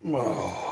Oh.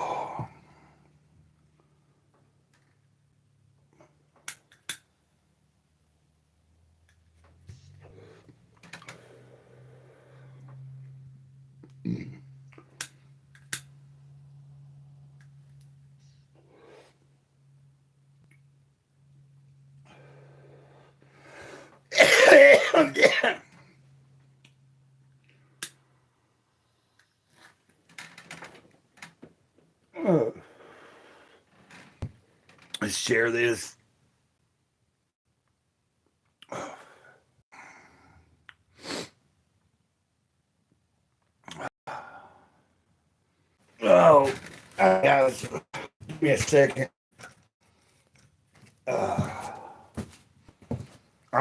Let's share this. Oh, guys, give me a second. I'm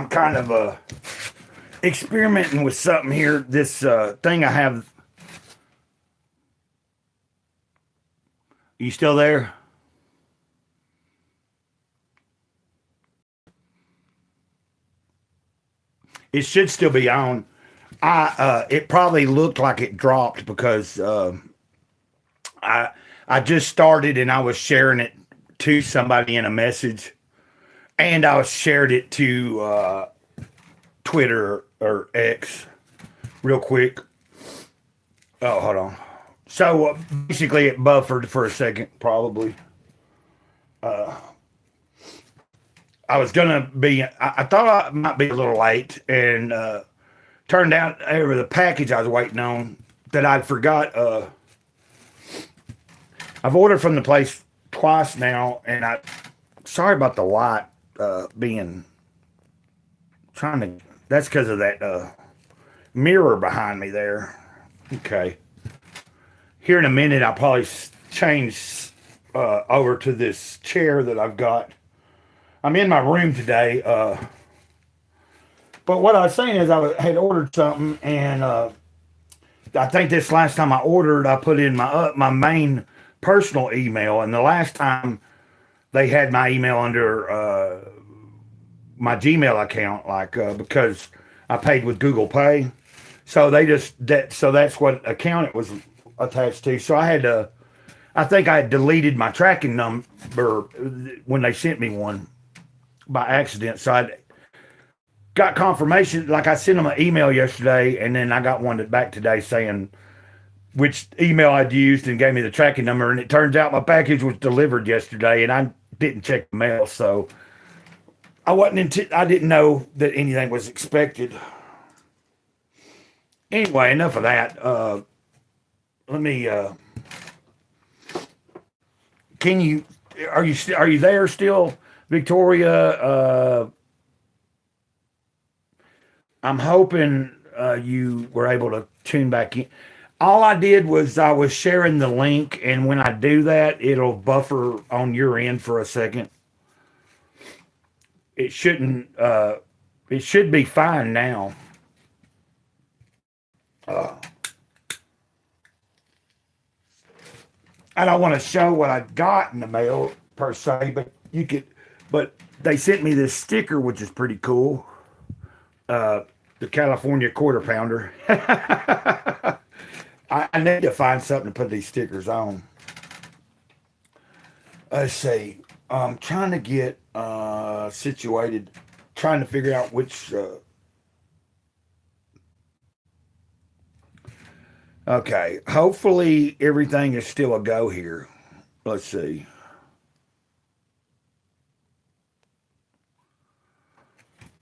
kind of experimenting with something here. This thing I have. You still there? It should still be on. It probably looked like it dropped because I I just started and I was sharing it to somebody in a message, and I was shared it to Twitter or X real quick. Oh, hold on. So basically, it buffered for a second, probably. I was gonna be. I thought I might be a little late, and turned out over the package I was waiting on that I'd forgot. I've ordered from the place twice now, and I sorry about the light being trying to. That's because of that mirror behind me there. Okay. Here in a minute, I'll probably change over to this chair that I've got. I'm in my room today. But what I was saying is had ordered something, and I think this last time I ordered, I put in my main personal email, and the last time they had my email under my Gmail account, like because I paid with Google Pay, so they just so that's what account it was attached to. So I had to. I think I had deleted my tracking number when they sent me one by accident. So I got confirmation. Like I sent them an email yesterday, and then I got one back today saying which email I'd used and gave me the tracking number. And it turns out my package was delivered yesterday, and I didn't check the mail, so I didn't know that anything was expected. Anyway, enough of that. Let me. Can you? Are you there still, Victoria? I'm hoping you were able to tune back in. All I did was I was sharing the link, and when I do that, it'll buffer on your end for a second. It shouldn't. It should be fine now. Uh, I don't want to show what I got in the mail per se, but you could. But they sent me this sticker, which is pretty cool. The California quarter pounder. I need to find something to put these stickers on. Let's see. I'm trying to get situated, trying to figure out which. Okay, hopefully everything is still a go here. Let's see.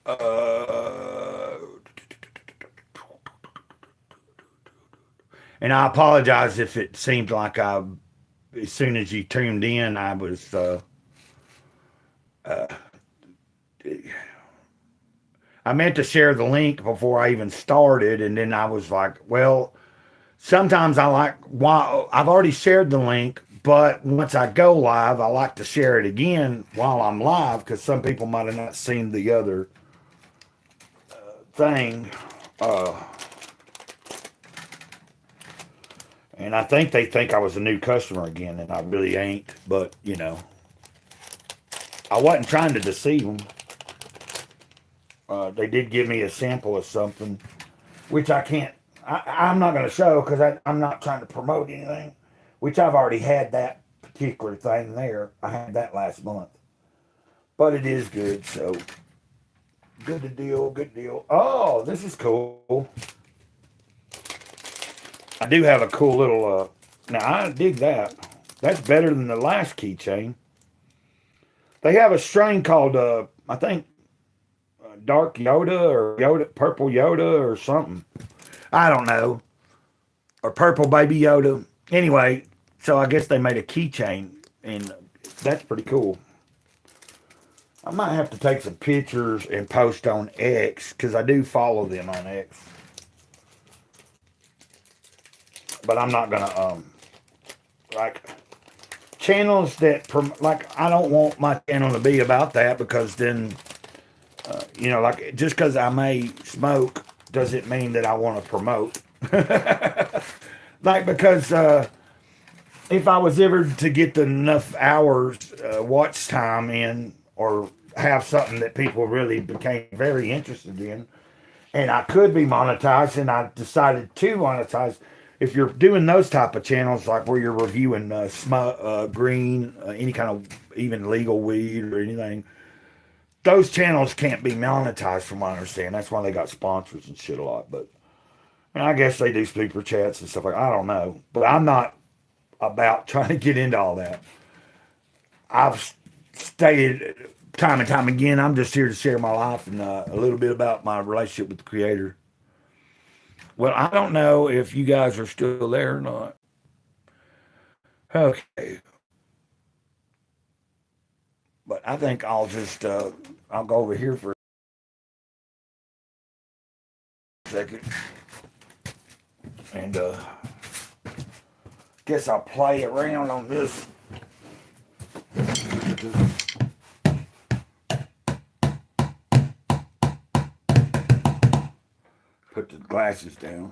Uh, and I apologize if it seemed like as soon as you tuned in, I was. Uh, I meant to share the link before I even started, and then I was like, well, sometimes I like, while I've already shared the link, but once I go live, I like to share it again while I'm live because some people might have not seen the other thing. Uh, and I think they think I was a new customer again, and I really ain't. But, I wasn't trying to deceive them. They did give me a sample of something, which I can't, I'm not going to show because I'm not trying to promote anything. which I've already had that particular thing there. I had that last month. But it is good, so good deal, good deal. Oh, this is cool. I do have a cool little, now I dig that. That's better than the last keychain. They have a strain called, I think, Dark Yoda or Yoda, Purple Yoda or something. I don't know. Or Purple Baby Yoda. Anyway, so I guess they made a keychain, and that's pretty cool. I might have to take some pictures and post on X, because I do follow them on X. But I'm not going to, like, channels that, like, I don't want my channel to be about that, because then, you know, like, just because I may smoke doesn't mean that I want to promote. Like, because if I was ever to get enough hours watch time in, or have something that people really became very interested in, and I could be monetized, and I decided to monetize. If you're doing those type of channels, like where you're reviewing green, any kind of even legal weed or anything, those channels can't be monetized from what I understand. That's why they got sponsors and shit a lot. But and I guess they do super chats and stuff like that. I don't know. But I'm not about trying to get into all that. I've stated time and time again, I'm just here to share my life and a little bit about my relationship with the Creator. Well, I don't know if you guys are still there or not. Okay. But I think I'll just, I'll go over here for a second. And guess I'll play around on this. Put the glasses down.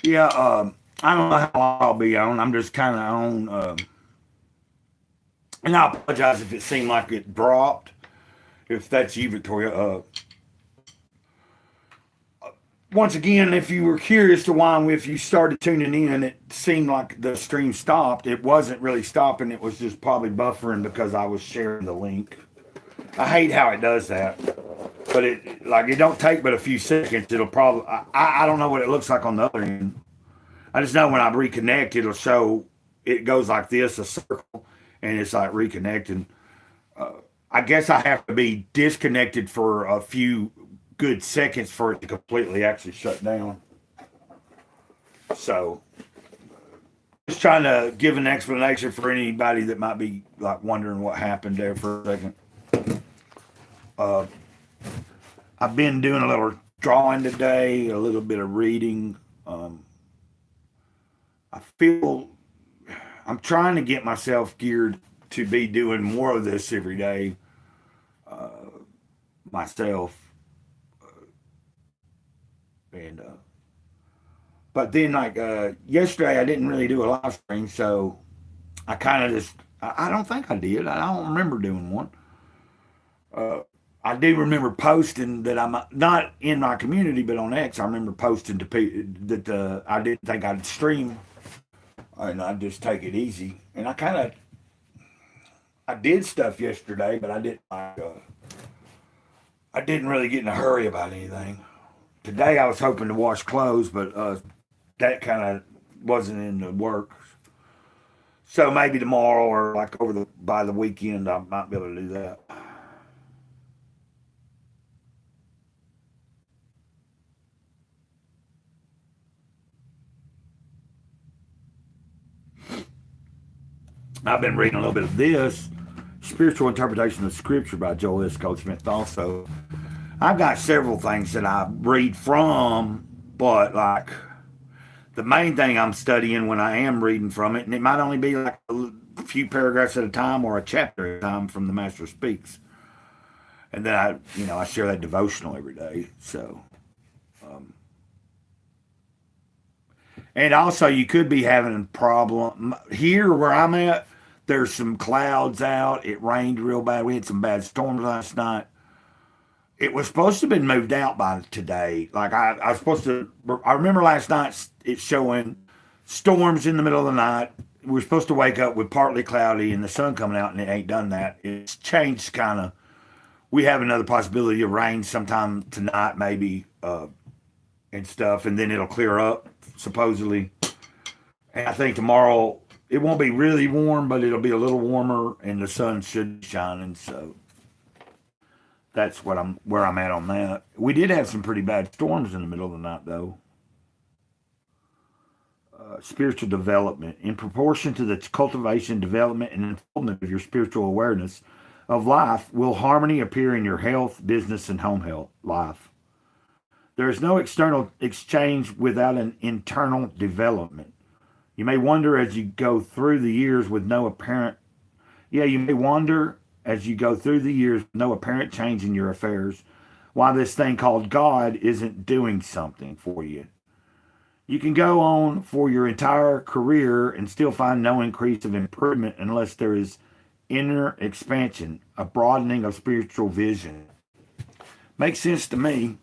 Yeah, I don't know how long I'll be on. I'm just kind of on, and I apologize if it seemed like it dropped. If that's you, Victoria. Once again, if you were curious to why, if you started tuning in, it seemed like the stream stopped. It wasn't really stopping. It was just probably buffering because I was sharing the link. I hate how it does that. But it don't take but a few seconds. It'll probably, I don't know what it looks like on the other end. I just know when I reconnect, it'll show, it goes like this, a circle, and it's like reconnecting. I guess I have to be disconnected for a few good seconds for it to completely actually shut down. So, just trying to give an explanation for anybody that might be like wondering what happened there for a second. I've been doing a little drawing today, a little bit of reading. I feel I'm trying to get myself geared to be doing more of this every day myself. And but then like yesterday I didn't really do a live stream, so I kind of just I don't think I did. I don't remember doing one. I do remember posting that I'm not in my community, but on X, I remember posting to people that I didn't think I'd stream, and I'd just take it easy. And I did stuff yesterday, but I didn't really get in a hurry about anything. Today I was hoping to wash clothes, but that kind of wasn't in the works. So maybe tomorrow or like by the weekend I might be able to do that. I've been reading a little bit of this spiritual interpretation of scripture by Joel S. Goldsmith. Also, I've got several things that I read from, but like the main thing I'm studying when I am reading from it, and it might only be like a few paragraphs at a time or a chapter at a time from the Master Speaks, and then I share that devotional every day. So, and also you could be having a problem here where I'm at. There's some clouds out. It rained real bad. We had some bad storms last night. It was supposed to have been moved out by today. Like I was supposed to. I remember last night it's showing storms in the middle of the night. We were supposed to wake up with partly cloudy and the sun coming out, and it ain't done that. It's changed kind of. We have another possibility of rain sometime tonight, maybe, and stuff, and then it'll clear up supposedly. And I think tomorrow it won't be really warm, but it'll be a little warmer, and the sun should be shining. So that's where I'm at on that. We did have some pretty bad storms in the middle of the night, though. Spiritual development. In proportion to the cultivation, development, and unfoldment of your spiritual awareness of life, will harmony appear in your health, business, and home health life. There is no external exchange without an internal development. You may wonder as you go through the years with no apparent, you may wonder as you go through the years with no apparent change in your affairs, why this thing called God isn't doing something for you. You can go on for your entire career and still find no increase of improvement unless there is inner expansion, a broadening of spiritual vision. Makes sense to me.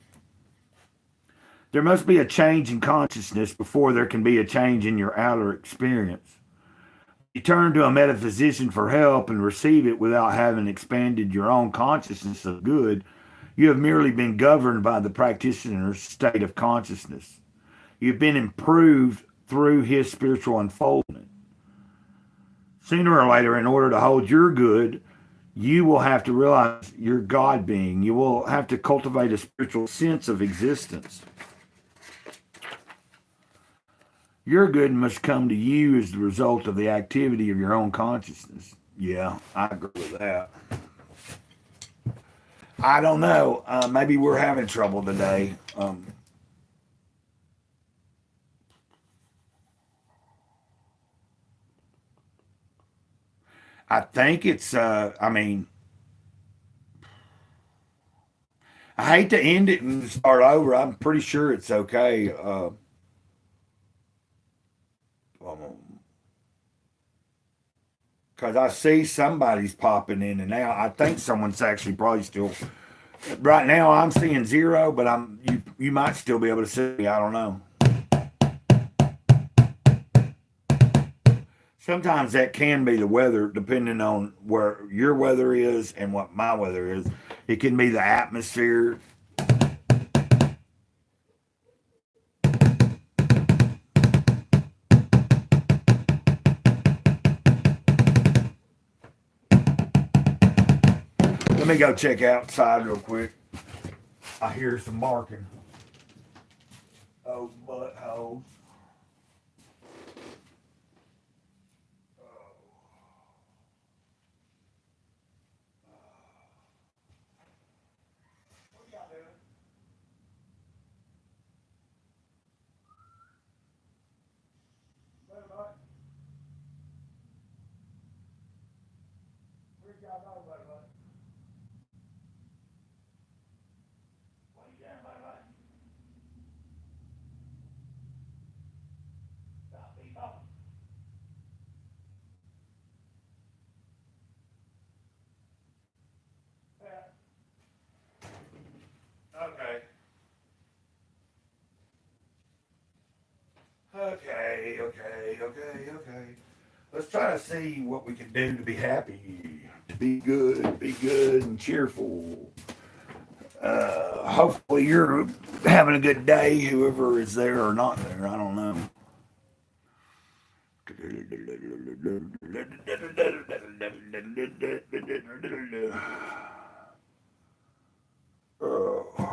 There must be a change in consciousness before there can be a change in your outer experience. You turn to a metaphysician for help and receive it without having expanded your own consciousness of good. You have merely been governed by the practitioner's state of consciousness. You've been improved through his spiritual unfoldment. Sooner or later, in order to hold your good, you will have to realize your God being. You will have to cultivate a spiritual sense of existence. Your good must come to you as the result of the activity of your own consciousness. Yeah, I agree with that. I don't know. Maybe we're having trouble today. I think it's, I hate to end it and start over. I'm pretty sure it's okay. Because I see somebody's popping in and out. I think someone's actually probably still. Right now, I'm seeing zero, but you might still be able to see me. I don't know. Sometimes that can be the weather, depending on where your weather is and what my weather is. It can be the atmosphere. Let me go check outside real quick. I hear some barking. Oh, butthole. Okay. Okay. Let's try to see what we can do to be happy, to be good and cheerful. Hopefully you're having a good day, whoever is there or not there. I don't know. Oh.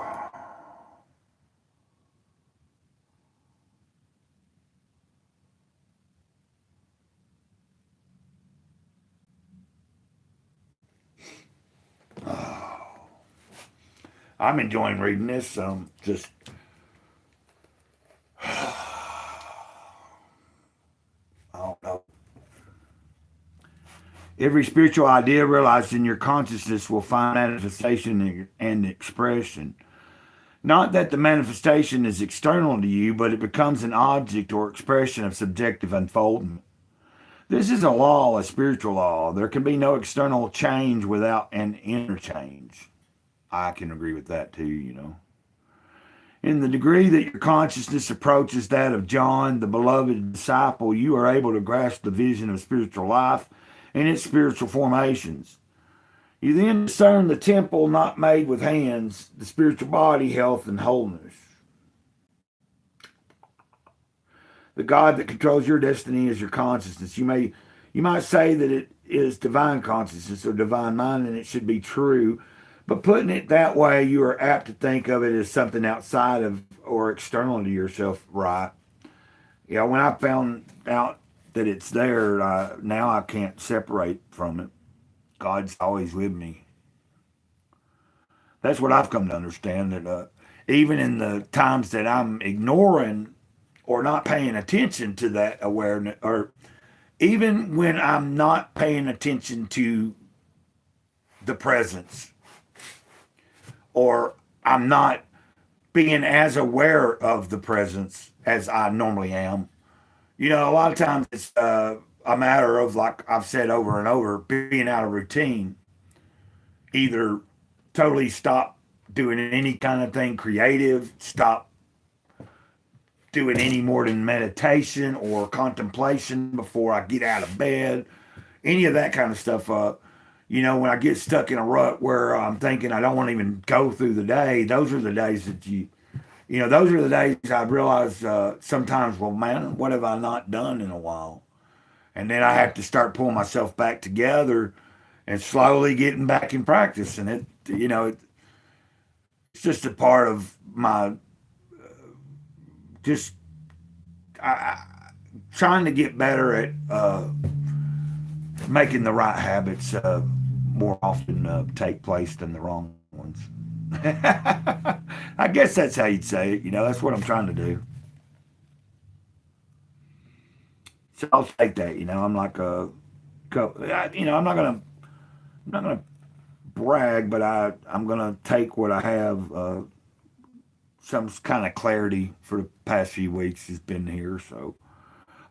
I'm enjoying reading this. Just I don't know. Every spiritual idea realized in your consciousness will find manifestation and expression. Not that the manifestation is external to you, but it becomes an object or expression of subjective unfoldment. This is a law, a spiritual law. There can be no external change without an inner change. I can agree with that too. In the degree that your consciousness approaches that of John, the beloved disciple, you are able to grasp the vision of spiritual life and its spiritual formations. You then discern the temple not made with hands, the spiritual body, health, and wholeness. The God that controls your destiny is your consciousness. You might say that it is divine consciousness or divine mind, and it should be true. But putting it that way, you are apt to think of it as something outside of or external to yourself, right? When I found out that it's there, now I can't separate from it. God's always with me. That's what I've come to understand, that even in the times that I'm ignoring or not paying attention to that awareness, or even when I'm not paying attention to the presence, or I'm not being as aware of the presence as I normally am. A lot of times it's a matter of, like I've said over and over, being out of routine. Either totally stop doing any kind of thing creative, stop doing any more than meditation or contemplation before I get out of bed, any of that kind of stuff. When I get stuck in a rut where I'm thinking I don't want to even go through the day, those are the days that those are the days I realize sometimes, well, man, what have I not done in a while? And then I have to start pulling myself back together and slowly getting back in practice. And it's just a part of my just trying to get better at making the right habits more often take place than the wrong ones. I guess that's how you'd say it. That's what I'm trying to do. So I'll take that. I'm like I'm not gonna brag, but I'm gonna take what I have. Some kind of clarity for the past few weeks has been here, so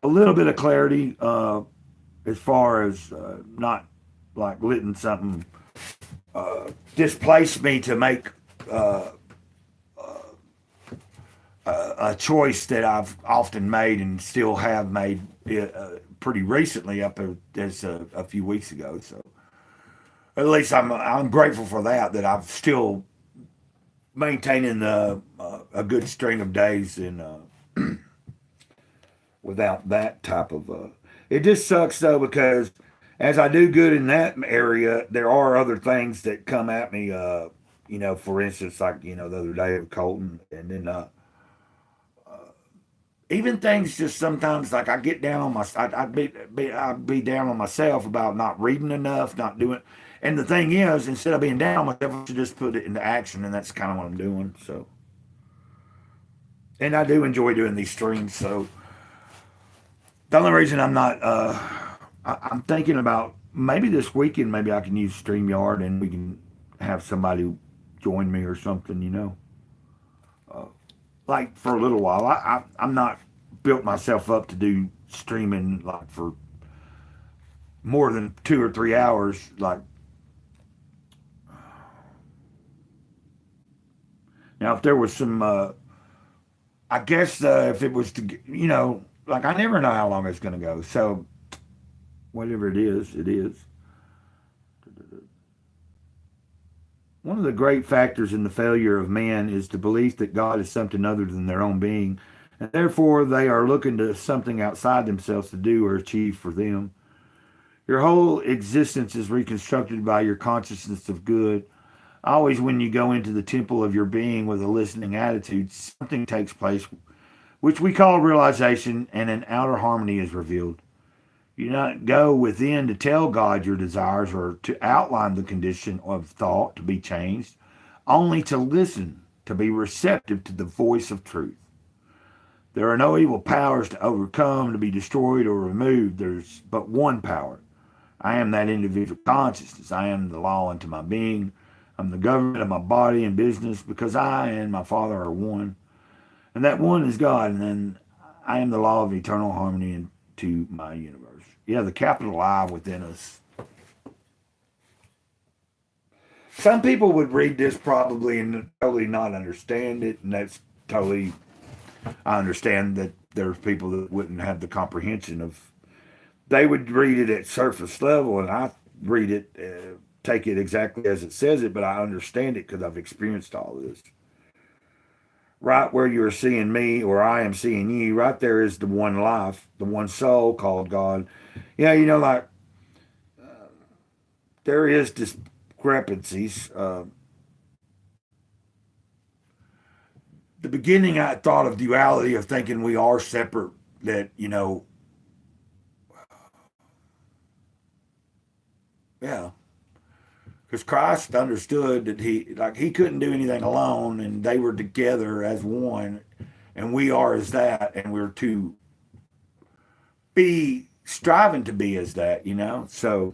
a little bit of clarity as far as not like letting something displace me to make a choice that I've often made and still have made pretty recently, up as a few weeks ago. So at least I'm grateful for that. That I've still maintaining a good string of days in without that type of. It just sucks though, because as I do good in that area, there are other things that come at me. For instance, like the other day with Colton, and then even things just sometimes like I get down on my I'd be down on myself about not reading enough, not doing. And the thing is, instead of being down on myself, I should just put it into action, and that's kind of what I'm doing. So, and I do enjoy doing these streams. So the only reason I'm not, I'm thinking about maybe this weekend, maybe I can use StreamYard and we can have somebody join me or something. Like for a little while. I'm not built myself up to do streaming like for more than 2 or 3 hours. Like now, if there was some, I guess if it was to, like I never know how long it's going to go. So whatever it is, it is. One of the great factors in the failure of man is the belief that God is something other than their own being, and therefore they are looking to something outside themselves to do or achieve for them. Your whole existence is reconstructed by your consciousness of good. Always when you go into the temple of your being with a listening attitude, something takes place, which we call realization, and an outer harmony is revealed. You do not go within to tell God your desires or to outline the condition of thought to be changed. only to listen, to be receptive to the voice of truth. There are no evil powers to overcome, to be destroyed or removed. There's but one power. I am that individual consciousness. I am the law unto my being. I'm the government of my body and business because I and my Father are one. And that one is God. And then I am the law of eternal harmony into my universe. Yeah, the capital I within us. Some people would read this probably and totally not understand it. And that's totally, I understand that there's people that wouldn't have the comprehension of, they would read it at surface level, and I read it, take it exactly as it says it, but I understand it because I've experienced all this. Right where you're seeing me, or I am seeing you, right there is the one life, the one soul called God. Yeah, like there is discrepancies. The beginning, I thought of duality of thinking we are separate, that, yeah. Because Christ understood that he couldn't do anything alone, and they were together as one, and we are as that, and we're to be striving to be as that, So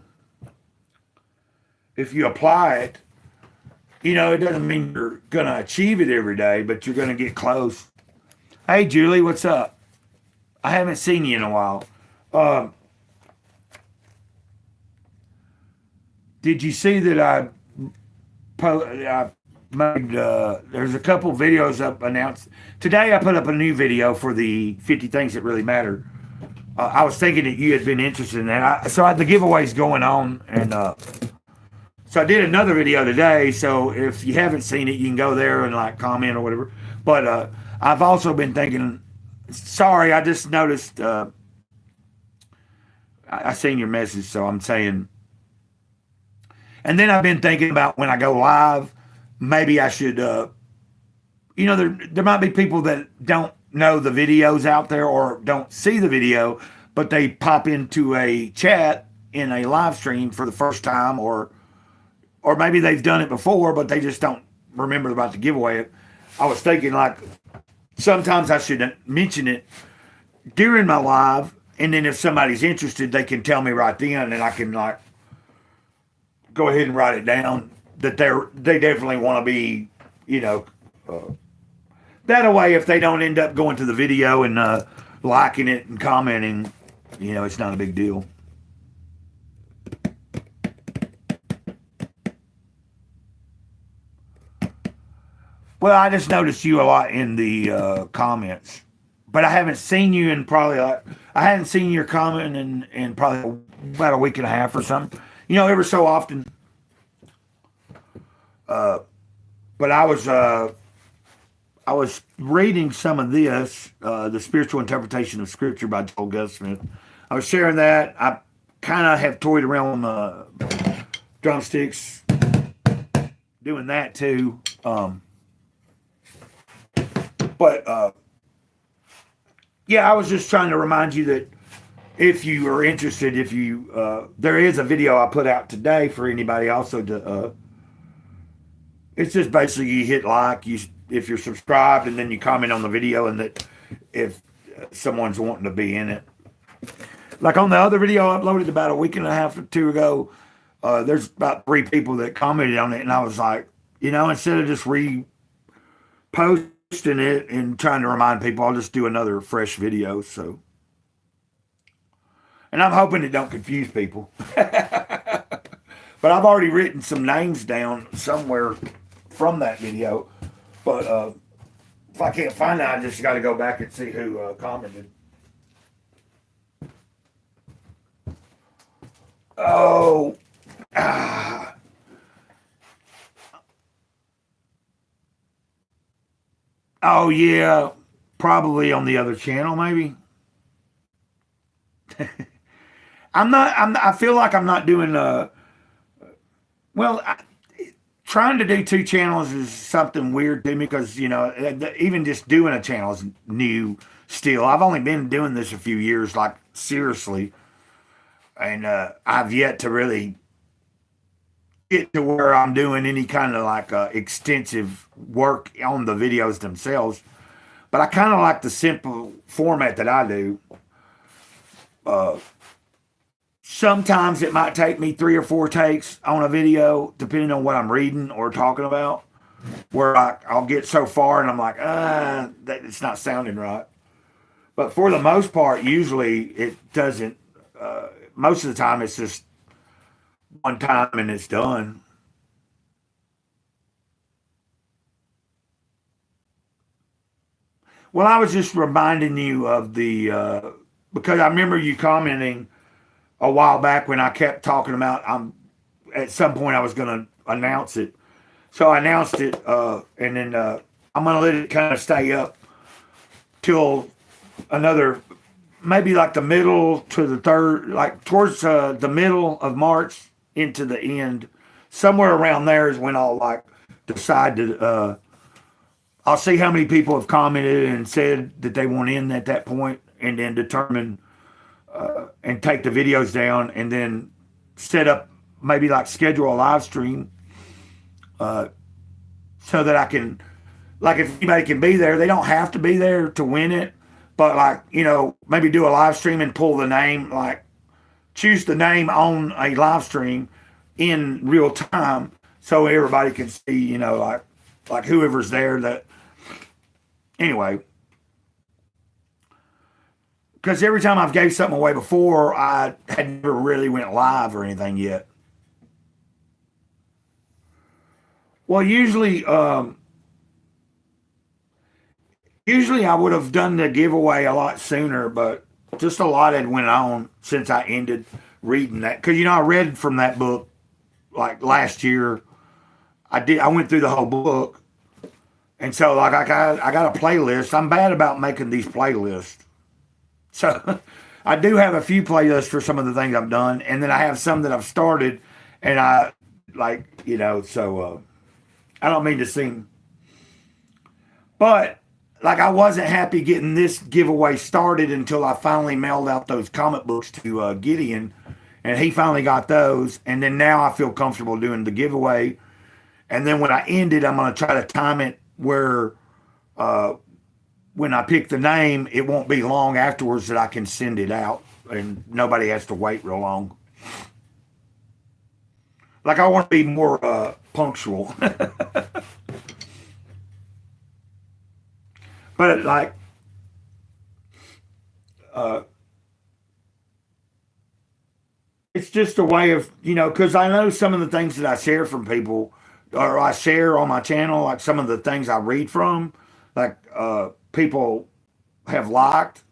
if you apply it, it doesn't mean you're going to achieve it every day, but you're going to get close. Hey, Julie, what's up? I haven't seen you in a while. Did you see that I made, there's a couple videos up announced. Today I put up a new video for the 50 things that really matter. I was thinking that you had been interested in that. So the giveaway's going on, and so I did another video today. So if you haven't seen it, you can go there and comment or whatever. But I've also been thinking, sorry, I just noticed, I seen your message, so I'm saying, and then I've been thinking about when I go live, maybe I should, there might be people that don't know the videos out there or don't see the video, but they pop into a chat in a live stream for the first time, or maybe they've done it before, but they just don't remember about the giveaway. I was thinking sometimes I should mention it during my live, and then if somebody's interested, they can tell me right then, and I can go ahead and write it down that they definitely want to be, that way if they don't end up going to the video and liking it and commenting, it's not a big deal. Well, I just noticed you a lot in the comments, but I haven't seen you in probably, I hadn't seen your comment in probably about a week and a half or something. Every so often. But I was reading some of this, the spiritual interpretation of Scripture by Joel Goldsmith. I was sharing that. I kind of have toyed around with drumsticks, doing that too. Yeah, I was just trying to remind you that if you are interested, there is a video I put out today for anybody also to, it's just basically you hit if you're subscribed, and then you comment on the video, and that if someone's wanting to be in it. Like on the other video I uploaded about a week and a half or two ago, there's about 3 people that commented on it, and I was like, instead of just reposting it and trying to remind people, I'll just do another fresh video. So, and I'm hoping it don't confuse people. But I've already written some names down somewhere from that video. But if I can't find it, I just got to go back and see who commented. Oh, oh yeah, probably on the other channel, maybe. I feel like I'm not doing trying to do 2 channels is something weird to me because, even just doing a channel is new still. I've only been doing this a few years, seriously. And I've yet to really get to where I'm doing any kind of like extensive work on the videos themselves. But I kind of like the simple format that I do. Sometimes it might take me 3 or 4 takes on a video, depending on what I'm reading or talking about, where I'll get so far and I'm like, that it's not sounding right. But for the most part, usually it doesn't. Most of the time, it's just one time and it's done. Well, I was just reminding you of the because I remember you commenting a while back when I kept talking about at some point I was going to announce it. So I announced it, and then I'm going to let it kind of stay up till another, maybe like the middle to the third, like towards the middle of March into the end. Somewhere around there is when I'll like decide to, I'll see how many people have commented and said that they want in at that point, and then determine and take the videos down, and then set up, maybe like schedule a live stream so that I can, like, if anybody can be there, they don't have to be there to win it, but like, maybe do a live stream and pull the name, like choose the name on a live stream in real time so everybody can see, like whoever's there that, anyway. Because every time I've gave something away before, I had never really went live or anything yet. Well, usually I would have done the giveaway a lot sooner, but just a lot had went on since I ended reading that. Because I read from that book like last year. I went through the whole book, and so like I got a playlist. I'm bad about making these playlists. So I do have a few playlists for some of the things I've done, and then I have some that I've started, and I like, so I don't mean to seem, but like I wasn't happy getting this giveaway started until I finally mailed out those comic books to Gideon, and he finally got those, and then now I feel comfortable doing the giveaway. And then when I end it, I'm going to try to time it where when I pick the name, it won't be long afterwards that I can send it out and nobody has to wait real long. Like I want to be more punctual. But like, it's just a way of, because I know some of the things that I share from people, or I share on my channel, like some of the things I read from, like people have liked.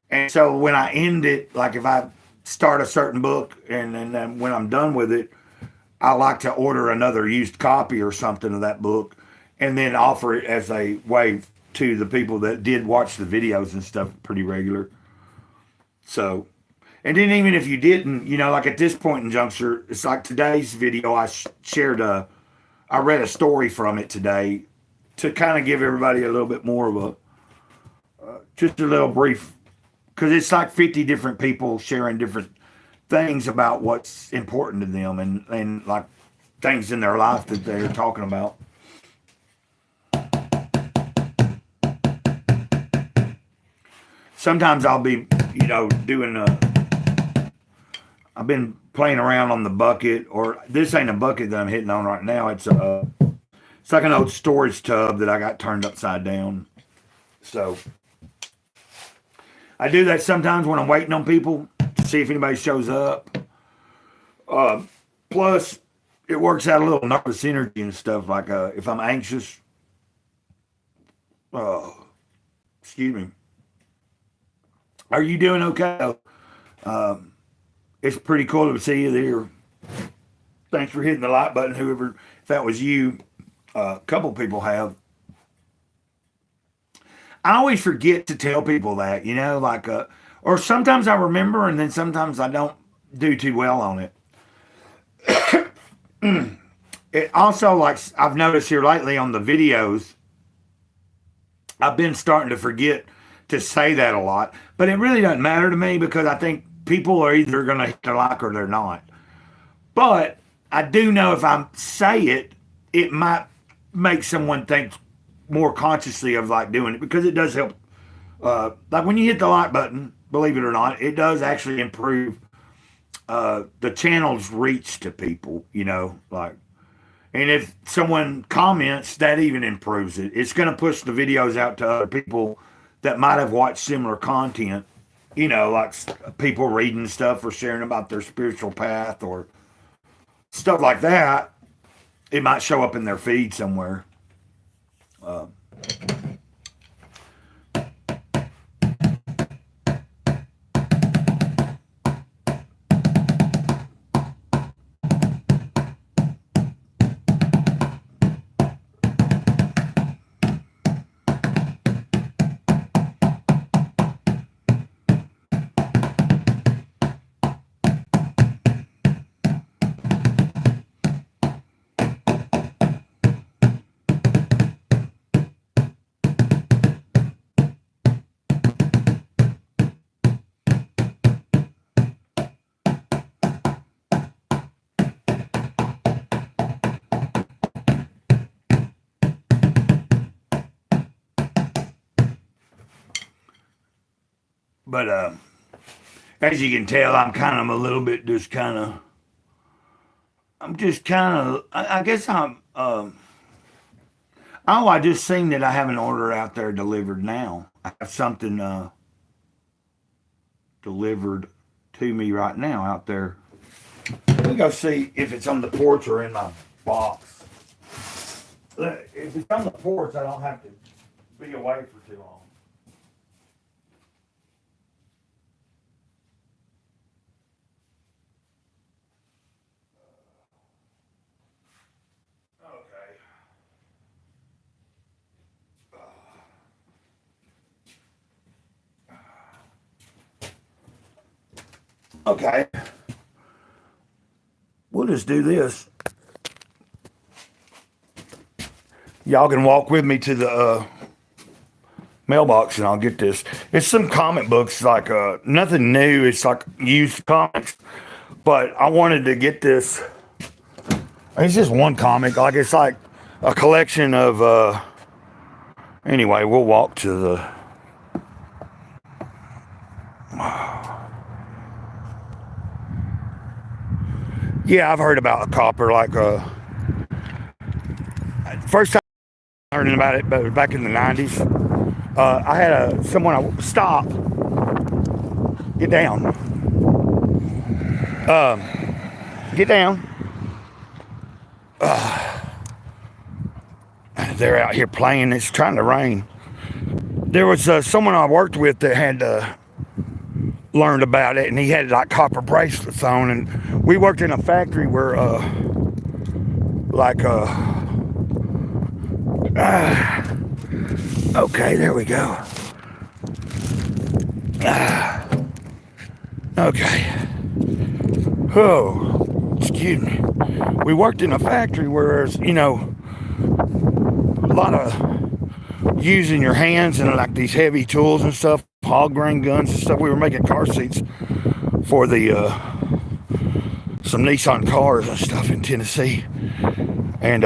And so when I end it, like if I start a certain book and then when I'm done with it, I like to order another used copy or something of that book and then offer it as a way to the people that did watch the videos and stuff pretty regular. So, and then even if you didn't, like at this point in juncture, it's like today's video, I shared I read a story from it today to kind of give everybody a little bit more of a, just a little brief, because it's like 50 different people sharing different things about what's important to them and like things in their life that they're talking about. Sometimes I'll be, doing I've been playing around on the bucket, or this ain't a bucket that I'm hitting on right now. It's like an old storage tub that I got turned upside down. So I do that sometimes when I'm waiting on people to see if anybody shows up. Plus, it works out a little nervous energy and stuff. Like if I'm anxious, excuse me. Are you doing okay? It's pretty cool to see you there. Thanks for hitting the like button, whoever, if that was you. A couple people have. I always forget to tell people that, like, or sometimes I remember and then sometimes I don't do too well on it. It also, like I've noticed here lately on the videos, I've been starting to forget to say that a lot, but it really doesn't matter to me because I think people are either going to hit the like or they're not. But I do know if I say it, it might make someone think more consciously of like doing it, because it does help. Like when you hit the like button, believe it or not, it does actually improve the channel's reach to people, you know, like, and if someone comments, that even improves it. It's going to push the videos out to other people that might have watched similar content, you know, like people reading stuff or sharing about their spiritual path or stuff like that. It might show up in their feed somewhere. But as you can tell, I'm kind of a little bit just kind of, I'm just kind of, I guess I'm, oh, I just seen that I have an order out there delivered now. I have something delivered to me right now out there. Let me go see if it's on the porch or in my box. If it's on the porch, I don't have to be away for too long. Okay. We'll just do this. Y'all can walk with me to the mailbox and I'll get this. It's some comic books, like nothing new. It's like used comics. But I wanted to get this. It's just one comic. Like it's like a collection of anyway, we'll walk to the yeah, I've heard about a copper, like first time learning about it, but back in the 90s. I had someone stop, get down, get down. They're out here playing. It's trying to rain. There was someone I worked with that had learned about it, and he had like copper bracelets on, and we worked in a factory where okay, there we go. Okay. Oh, excuse me. We worked in a factory where there's, you know, a lot of using your hands and like these heavy tools and stuff, hog grain guns and stuff. We were making car seats for the some Nissan cars and stuff in Tennessee. And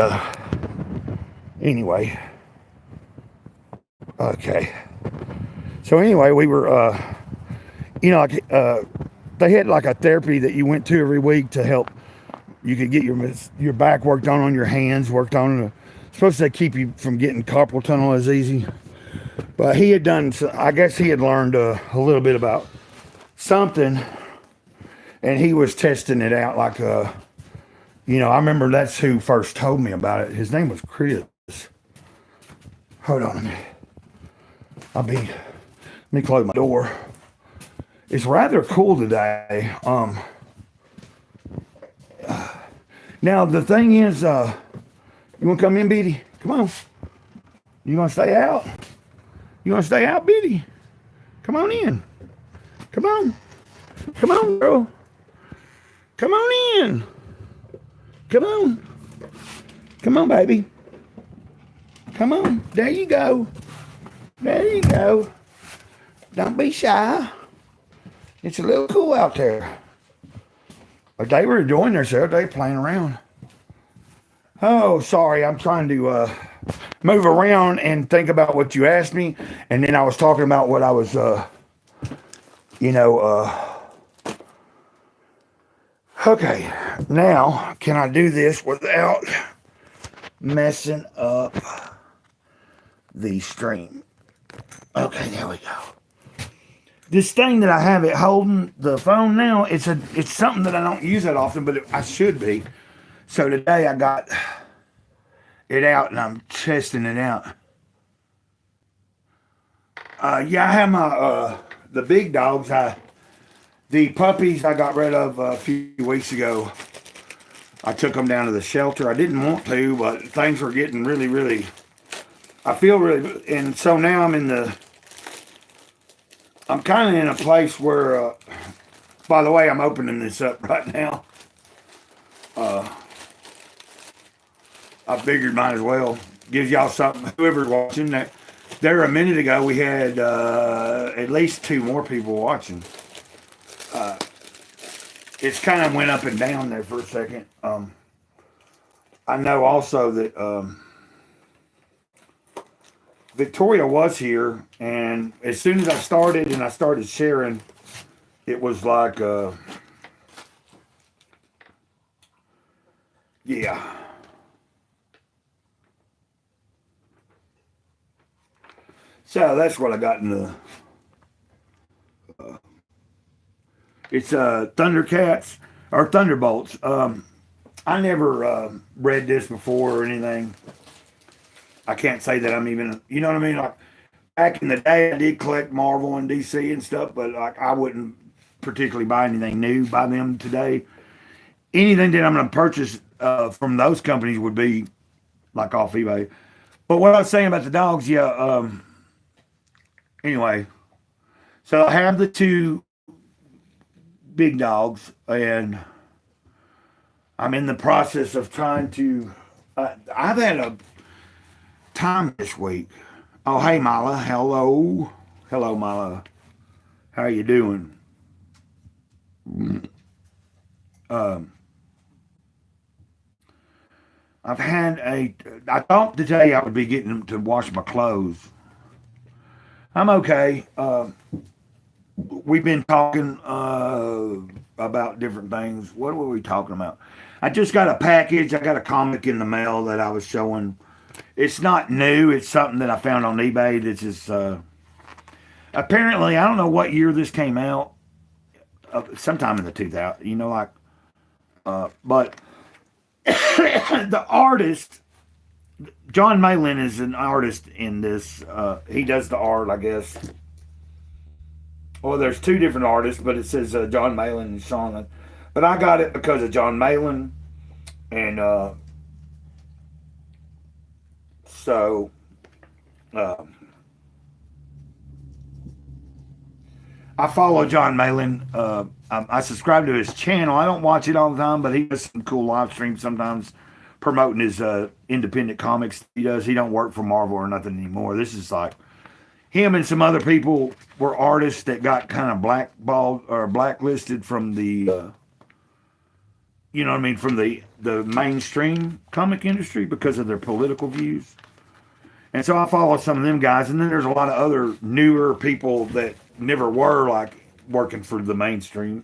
anyway, okay. So anyway, we were you know, like they had like a therapy that you went to every week to help you could get your back worked on your hands worked on. Supposed to keep you from getting carpal tunnel as easy. But he had done, I guess he had learned a little bit about something, and he was testing it out like you know, I remember that's who first told me about it. His name was Chris. Hold on a minute. Let me close my door. It's rather cool today. Now the thing is, you want to come in, Biddy? Come on. You going to stay out? You want to stay out, Biddy? Come on in. Come on. Come on, girl. Come on in. Come on. Come on, baby. Come on. There you go. There you go. Don't be shy. It's a little cool out there. But they were enjoying themselves. They were playing around. Oh, sorry. I'm trying to move around and think about what you asked me, and then I was talking about what I was, you know. Okay, now can I do this without messing up the stream? Okay, there we go. This thing that I have it holding the phone now, it's something that I don't use that often, but I should be. So today I got it out and I'm testing it out. Yeah, I have my the big dogs. The puppies I got rid of a few weeks ago. I took them down to the shelter. I didn't want to, but things were getting really, really. I feel really, and so now I'm kind of in a place where. By the way, I'm opening this up right now. I figured might as well gives y'all something. Whoever's watching that, there a minute ago we had at least 2 more people watching. It's kind of went up and down there for a second. I know also that Victoria was here, and as soon as I started sharing, it was like, yeah. So that's what I got in the. It's Thundercats or Thunderbolts. I never read this before or anything. I can't say that I'm even, you know what I mean? Like back in the day, I did collect Marvel and DC and stuff, but like I wouldn't particularly buy anything new by them today. Anything that I'm going to purchase from those companies would be like off eBay. But what I was saying about the dogs, yeah. Anyway, so I have the 2 big dogs, and I'm in the process of trying to. I've had a time this week. Oh, hey, Mila. Hello. Hello, Mila. How you doing? I've had I thought today I would be getting to wash my clothes. I'm okay. We've been talking about different things. What were we talking about? I just got a package. I got a comic in the mail that I was showing. It's not new. It's something that I found on eBay. This is apparently, I don't know what year this came out. Sometime in the 2000s. You know, like, but the artist, John Malin, is an artist in this. He does the art, I guess. Well, there's 2 different artists, but it says John Malin and Sean. But I got it because of John Malin, and so I follow John Malin. I subscribe to his channel. I don't watch it all the time, but he does some cool live streams sometimes promoting his independent comics he does. He don't work for Marvel or nothing anymore. This is like him and some other people were artists that got kind of blackballed or blacklisted from the, you know what I mean, from the mainstream comic industry because of their political views. And so I follow some of them guys. And then there's a lot of other newer people that never were like working for the mainstream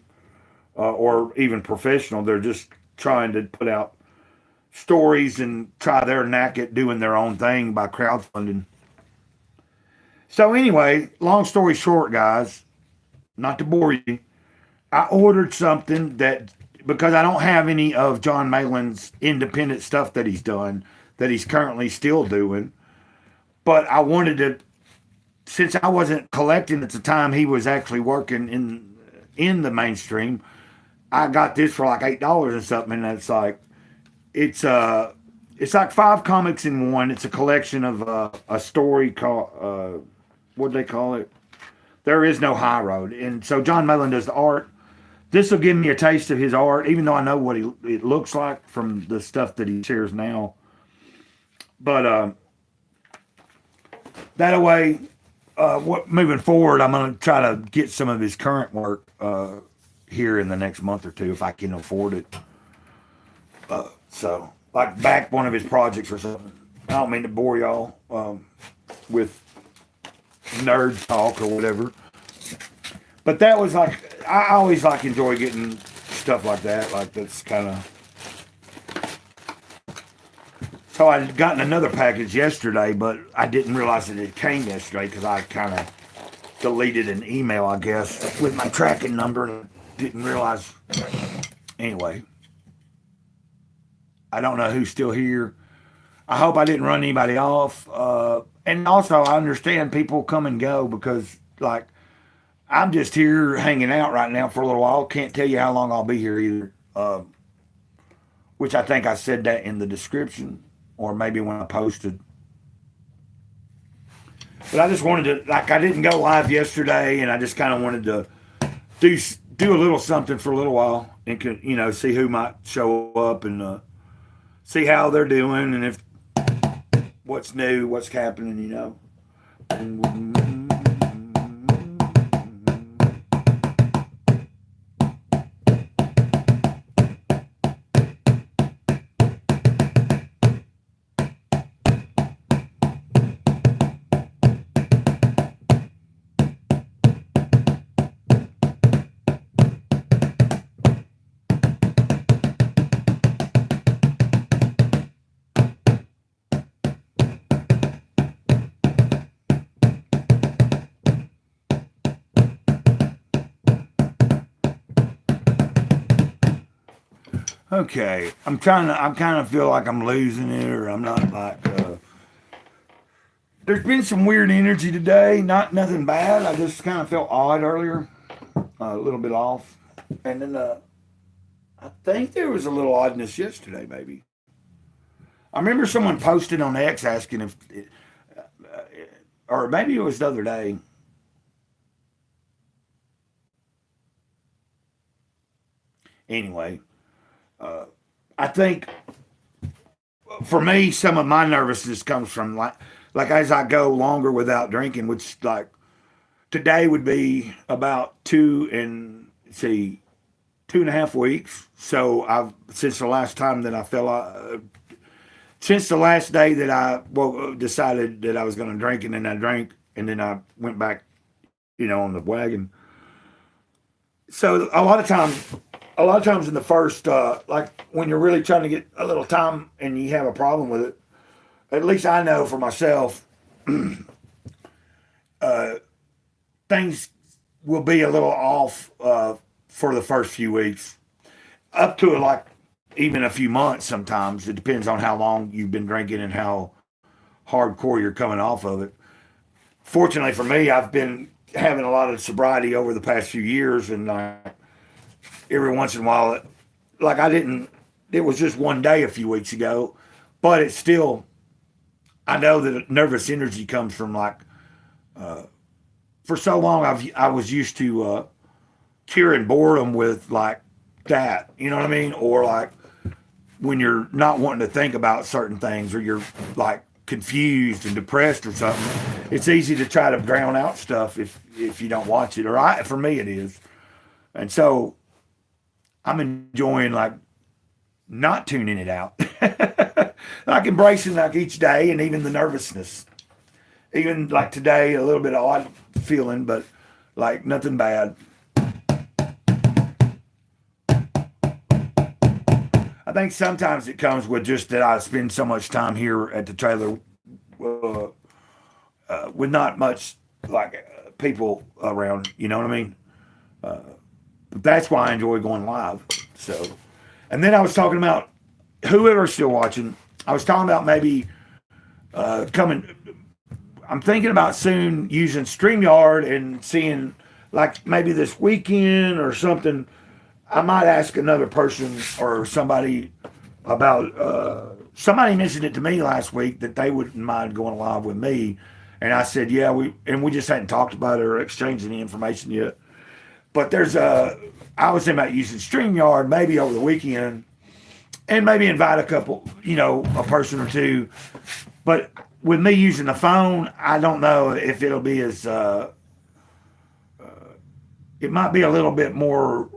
or even professional. They're just trying to put out stories and try their knack at doing their own thing by crowdfunding. So anyway, long story short, guys, not to bore you, I ordered something that, because I don't have any of John Malin's independent stuff that he's done, that he's currently still doing, but I wanted to, since I wasn't collecting at the time he was actually working in the mainstream, I got this for like $8 or something, and it's like, it's like 5 comics in one. It's a collection of a story called, what do they call it? There Is No High Road. And so John Malin does the art. This will give me a taste of his art, even though I know what it looks like from the stuff that he shares now. But that way, moving forward, I'm going to try to get some of his current work here in the next month or 2 if I can afford it. So like back one of his projects or something. I don't mean to bore y'all with nerd talk or whatever, but that was like I always like enjoy getting stuff like that. Like that's kind of. So I gotten another package yesterday, but I didn't realize that it came yesterday because I kind of deleted an email, I guess, with my tracking number and didn't realize. Anyway, I don't know who's still here. I hope I didn't run anybody off. And also, I understand people come and go because, like, I'm just here hanging out right now for a little while. Can't tell you how long I'll be here either. Which I think I said that in the description or maybe when I posted. But I just wanted to, like, I didn't go live yesterday, and I just kind of wanted to do a little something for a little while and could, see who might show up and see how they're doing and if what's new, what's happening. Okay, I'm kind of feel like I'm losing it, or I'm not like. There's been some weird energy today. Nothing bad. I just kind of felt odd earlier, a little bit off, and then I think there was a little oddness yesterday. Maybe I remember someone posted on X asking if, or maybe it was the other day. Anyway. I think for me, some of my nervousness comes from like as I go longer without drinking, which like today would be about 2.5 weeks. So since the last time that I since the last day that I decided that I was going to drink, and then I drank, and then I went back, on the wagon. So a lot of times in the first, like when you're really trying to get a little time and you have a problem with it, at least I know for myself, things will be a little off for the first few weeks, up to like even a few months sometimes. It depends on how long you've been drinking and how hardcore you're coming off of it. Fortunately for me, I've been having a lot of sobriety over the past few years, and every once in a while, it was just one day a few weeks ago, but it's still, I know that nervous energy comes from for so long I was used to curing boredom with like that, you know what I mean? Or like when you're not wanting to think about certain things, or you're like confused and depressed or something, it's easy to try to drown out stuff if you don't watch it, for me it is. And so I'm enjoying like not tuning it out. Like embracing like each day, and even the nervousness. Even like today, a little bit odd feeling, but like nothing bad. I think sometimes it comes with just that I spend so much time here at the trailer with not much like people around, you know what I mean? But that's why I enjoy going live. So, and then I was talking about whoever's still watching. I was talking about maybe coming. I'm thinking about soon using StreamYard and seeing like maybe this weekend or something. I might ask another person or somebody about. Somebody mentioned it to me last week that they wouldn't mind going live with me, and I said, yeah, we just hadn't talked about it or exchanged any information yet. But I was thinking about using StreamYard maybe over the weekend, and maybe invite a couple, a person or two. But with me using the phone, I don't know if it'll be as, it might be a little bit more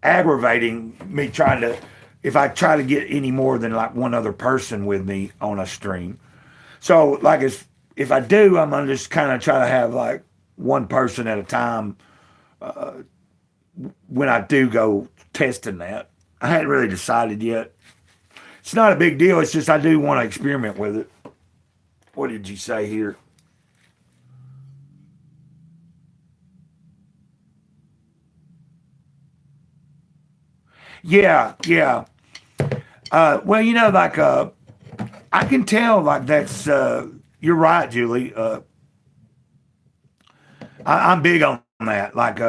aggravating, me trying to if I try to get any more than like one other person with me on a stream. So like if I do, I'm gonna just kind of try to have like one person at a time when I do go testing that. I hadn't really decided yet. It's not a big deal. It's just I do want to experiment with it. What did you say here? Yeah, yeah. Well, like I can tell like that's you're right, Julie. I'm big on that. Like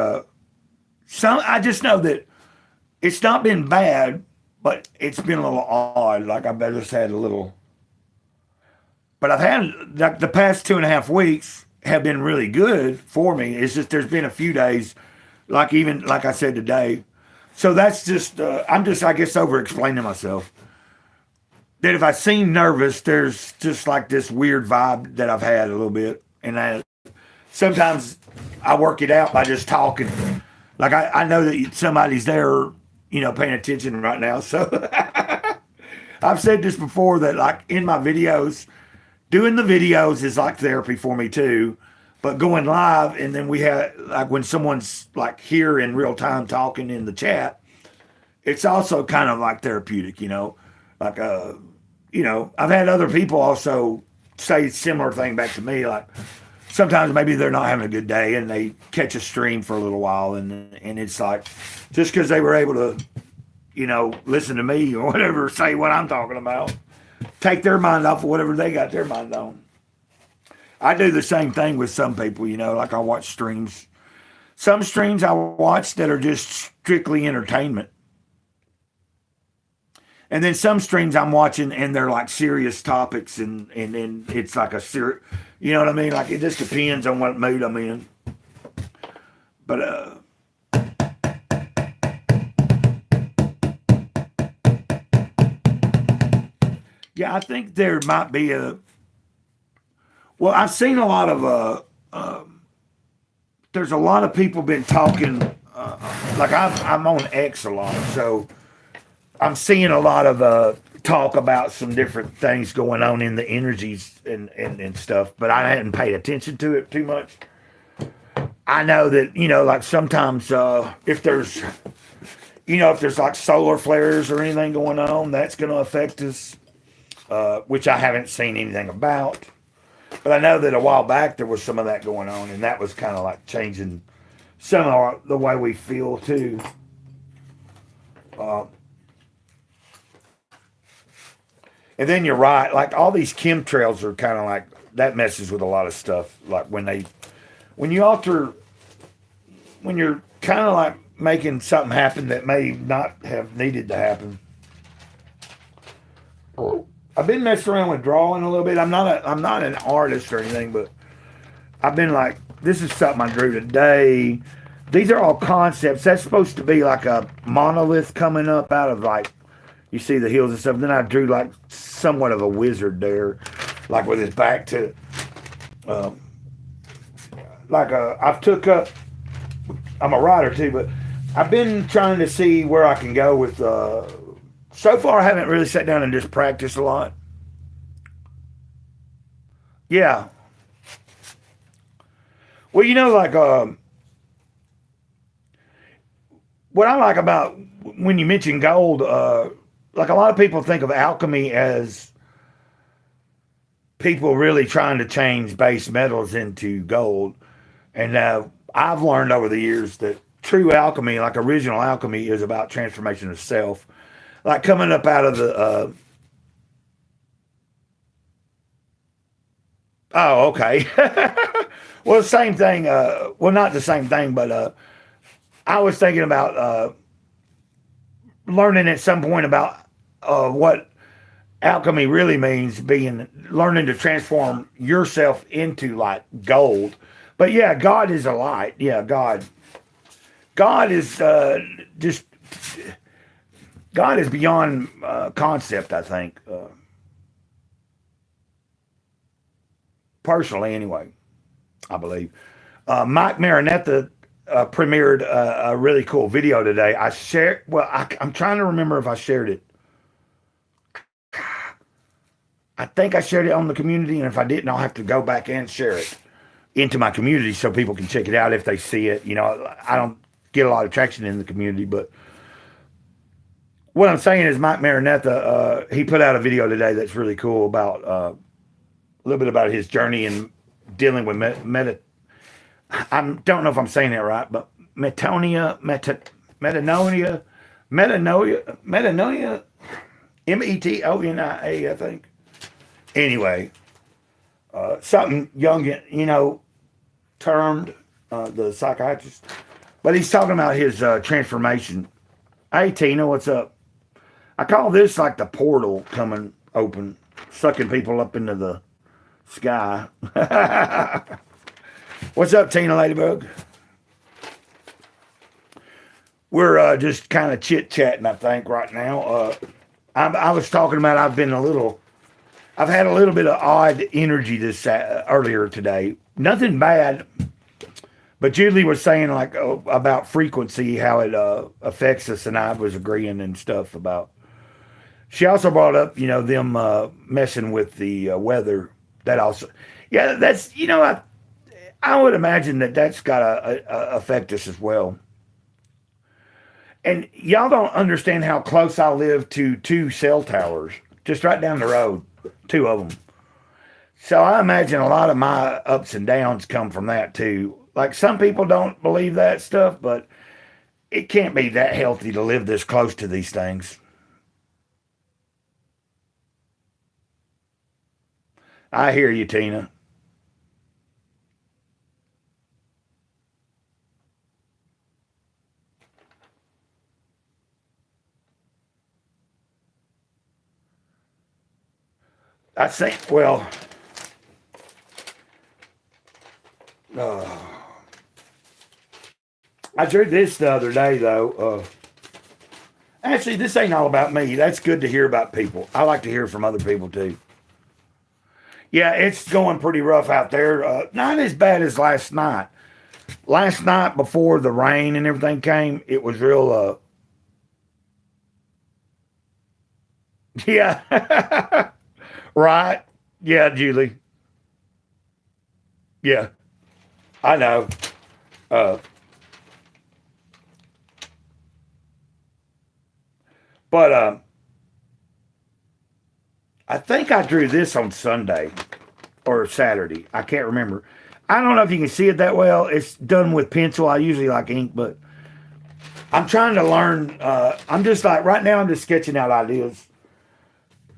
some I just know that it's not been bad, but it's been a little odd. Like I've just had a little. But I've had like the past 2.5 weeks have been really good for me. It's just there's been a few days, like even like I said today. So that's just I'm just I guess over explaining myself. That if I seem nervous, there's just like this weird vibe that I've had a little bit, and sometimes I work it out by just talking. Like I know that somebody's there, paying attention right now. So I've said this before that like in my videos, doing the videos is like therapy for me too. But going live and then we have like when someone's like here in real time talking in the chat, it's also kind of like therapeutic. Like I've had other people also say similar thing back to me. Like sometimes maybe they're not having a good day and they catch a stream for a little while and it's like just because they were able to, listen to me or whatever, say what I'm talking about, take their mind off of whatever they got their mind on. I do the same thing with some people, like I watch streams. Some streams I watch that are just strictly entertainment. And then some streams I'm watching and they're like serious topics and then it's like you know what I mean? Like it just depends on what mood I'm in. But yeah, I think there might be well, I've seen a lot of there's a lot of people been talking like I'm on X a lot, so I'm seeing a lot of talk about some different things going on in the energies and stuff, but I hadn't paid attention to it too much. I know that, like sometimes if there's like solar flares or anything going on, that's going to affect us, which I haven't seen anything about. But I know that a while back there was some of that going on, and that was kind of like changing some of the way we feel too. And then you're right, like all these chemtrails are kind of like that messes with a lot of stuff. Like when you're kind of like making something happen that may not have needed to happen. I've been messing around with drawing a little bit. I'm not an artist or anything, but I've been like, this is something I drew today. These are all concepts. That's supposed to be like a monolith coming up out of like, you see the hills and stuff. Then I drew like somewhat of a wizard there, like with his back to, I've took up, I'm a writer too, but I've been trying to see where I can go with, so far I haven't really sat down and just practiced a lot. Yeah. Well, like, what I like about when you mention gold, like a lot of people think of alchemy as people really trying to change base metals into gold. And I've learned over the years that true alchemy, like original alchemy, is about transformation of self. Like coming up out of the... oh, okay. Well, the same thing. Well, not the same thing, but I was thinking about learning at some point about what alchemy really means, learning to transform yourself into like gold. But yeah, God is a light. Yeah, God is just God is beyond concept, I think. Personally, anyway, I believe. Mike Marinetta premiered a really cool video today. I shared. Well, I'm trying to remember if I shared it. I think I shared it on the community, and if I didn't, I'll have to go back and share it into my community so people can check it out if they see it. I don't get a lot of traction in the community, but what I'm saying is Mike Maranatha, he put out a video today that's really cool about a little bit about his journey in dealing with I don't know if I'm saying that right, but metanoia, metanoia, Metonia, I think. Anyway, something young, termed the psychiatrist, but he's talking about his transformation. Hey, Tina, what's up? I call this like the portal coming open, sucking people up into the sky. What's up, Tina Ladybug? We're just kind of chit-chatting, I think, right now. I was talking about I've had a little bit of odd energy this earlier today. Nothing bad, but Julie was saying about frequency, how it affects us, and I was agreeing and stuff about. She also brought up, them messing with the weather. That also, yeah, that's I would imagine that's got to affect us as well. And y'all don't understand how close I live to two cell towers, just right down the road, two of them. So I imagine a lot of my ups and downs come from that too. Like some people don't believe that stuff, but it can't be that healthy to live this close to these things. I hear you, Tina. I think, well, uh, I drew this the other day, though. Actually, this ain't all about me. That's good to hear about people. I like to hear from other people, too. Yeah, it's going pretty rough out there. Not as bad as last night. Last night, before the rain and everything came, it was real, yeah. Right? Yeah, Julie. Yeah, I know. Uh, but I think I drew this on Sunday or Saturday. I can't remember. I don't know if you can see it that well. It's done with pencil. I usually like ink, but I'm trying to learn. I'm just like, right now, I'm just sketching out ideas.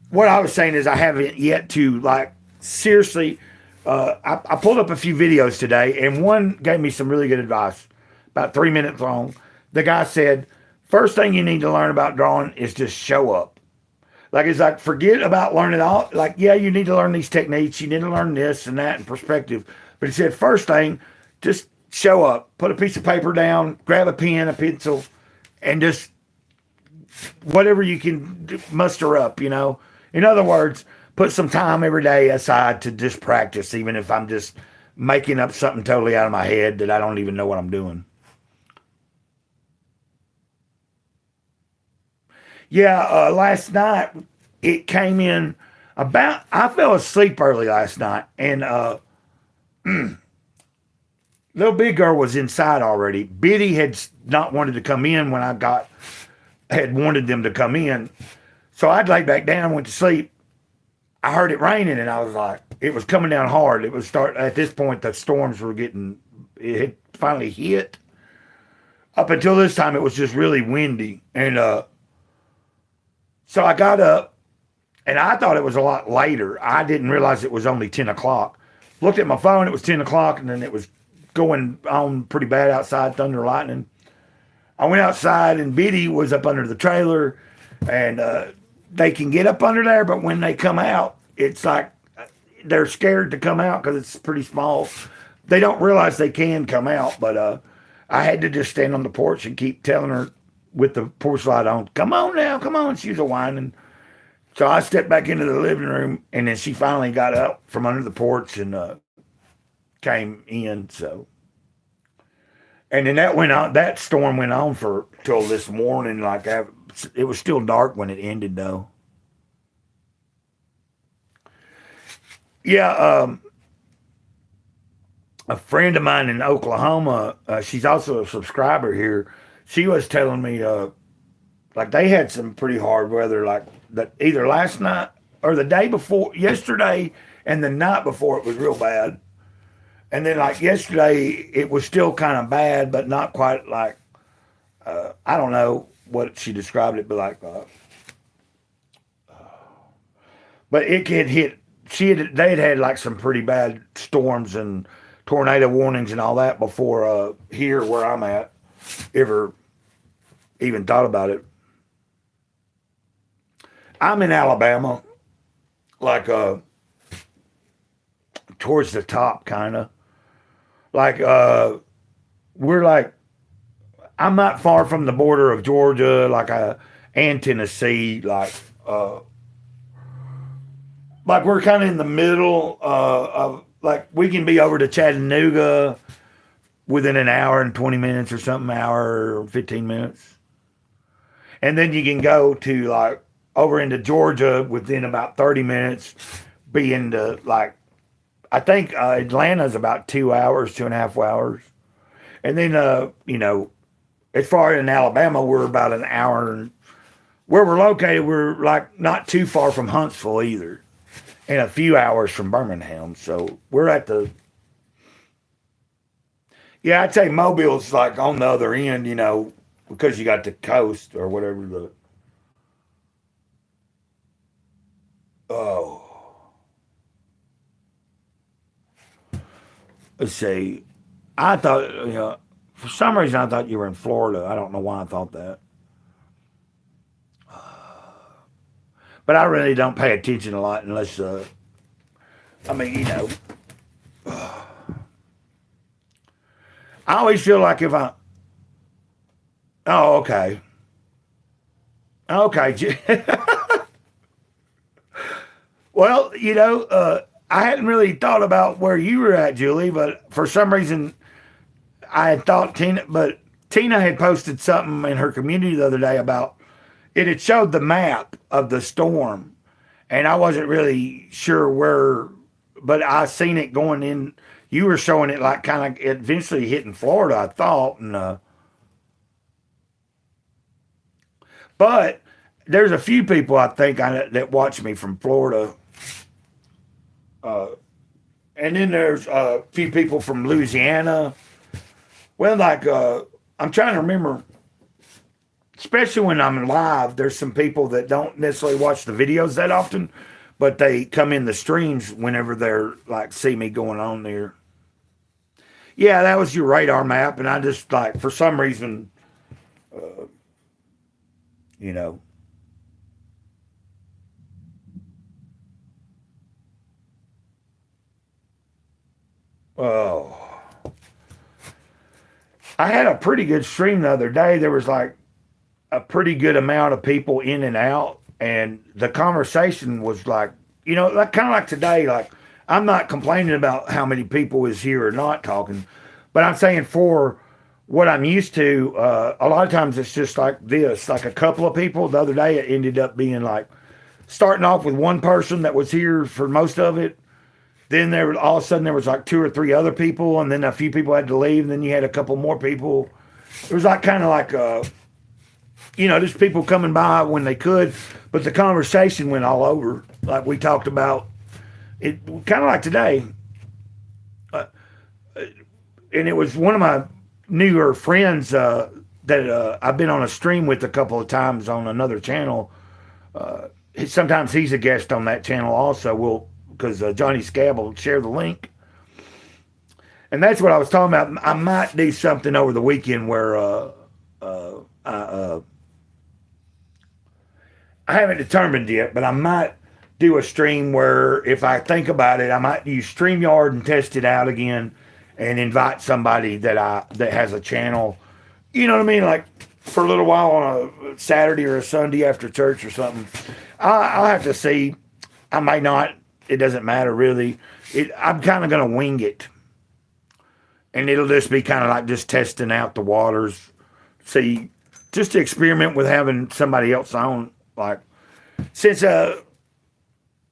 What I was saying is I haven't yet to, like, seriously. I pulled up a few videos today, and one gave me some really good advice, about 3 minutes long. The guy said, first thing you need to learn about drawing is just show up. Like, it's like, forget about learning all. Like, yeah, you need to learn these techniques. You need to learn this and that and perspective. But he said, first thing, just show up. Put a piece of paper down, grab a pen, a pencil, and just whatever you can muster up, In other words, put some time every day aside to just practice, even if I'm just making up something totally out of my head that I don't even know what I'm doing. Yeah, last night it came in I fell asleep early last night, and little big girl was inside already. Biddy had not wanted to come in when had wanted them to come in. So I'd laid back down, went to sleep. I heard it raining, and I was like, it was coming down hard. It was at this point, the storms were it had finally hit. Up until this time, it was just really windy. And so I got up, and I thought it was a lot later. I didn't realize it was only 10 o'clock. Looked at my phone, it was 10 o'clock, and then it was going on pretty bad outside, thunder, lightning. I went outside, and Biddy was up under the trailer, and they can get up under there, but when they come out, it's like they're scared to come out because it's pretty small. They don't realize they can come out, but I had to just stand on the porch and keep telling her with the porch light on, come on now, come on. She was a whining. So I stepped back into the living room, and then she finally got up from under the porch and came in. So, and then that went on. That storm went on for till this morning. It was still dark when it ended, though. Yeah, a friend of mine in Oklahoma, she's also a subscriber here. She was telling me, like they had some pretty hard weather, like that either last night or the day before, yesterday, and the night before it was real bad. And then like yesterday, it was still kind of bad, but not quite like I don't know what she described it, but like, but it had hit. They had like some pretty bad storms and tornado warnings and all that before here where I'm at ever even thought about it. I'm in Alabama, like towards the top, kind of like we're like I'm not far from the border of Georgia, and Tennessee, like we're kind of in the middle of like we can be over to Chattanooga within an hour and 20 minutes or something, hour or 15 minutes. And then you can go to like over into Georgia within about 30 minutes, be into like, I think Atlanta's about 2 hours, 2.5 hours. And then, as far as in Alabama, we're about an hour. And where we're located, we're like not too far from Huntsville either, and a few hours from Birmingham. So we're at yeah, I'd say Mobile's like on the other end, because you got the coast or whatever oh, let's see. I thought, for some reason, I thought you were in Florida. I don't know why I thought that. But I really don't pay attention a lot unless, I mean, I always feel like if oh, okay. Okay. Well, I hadn't really thought about where you were at, Julie, but for some reason, I had thought Tina had posted something in her community the other day about it had showed the map of the storm, and I wasn't really sure where, but I seen it going in. You were showing it like kind of eventually hitting Florida, I thought, and but there's a few people I think that watch me from Florida, and then there's a few people from Louisiana. Well, like I'm trying to remember, especially when I'm live, there's some people that don't necessarily watch the videos that often, but they come in the streams whenever they're like see me going on there. Yeah, that was your radar map, and I just like for some reason, you know. Oh, I had a pretty good stream the other day. There was like a pretty good amount of people in and out, and the conversation was like, like kind of like today. Like I'm not complaining about how many people is here or not talking, but I'm saying for what I'm used to, a lot of times it's just like this, like a couple of people. The other day it ended up being like starting off with one person that was here for most of it. Then all of a sudden there was like 2 or 3 other people, and then a few people had to leave, and then you had a couple more people. It was like kind of like just people coming by when they could, but the conversation went all over. Like we talked about it, kind of like today, and it was one of my newer friends that I've been on a stream with a couple of times on another channel. Sometimes he's a guest on that channel also. Because Johnny Scab will share the link. And that's what I was talking about. I might do something over the weekend where I haven't determined yet, but I might do a stream where if I think about it, I might use StreamYard and test it out again and invite somebody that has a channel. You know what I mean? Like for a little while on a Saturday or a Sunday after church or something. I'll have to see. I may not. It doesn't matter really. I'm kind of going to wing it. And it'll just be kind of like just testing out the waters. See, just to experiment with having somebody else on. Like, since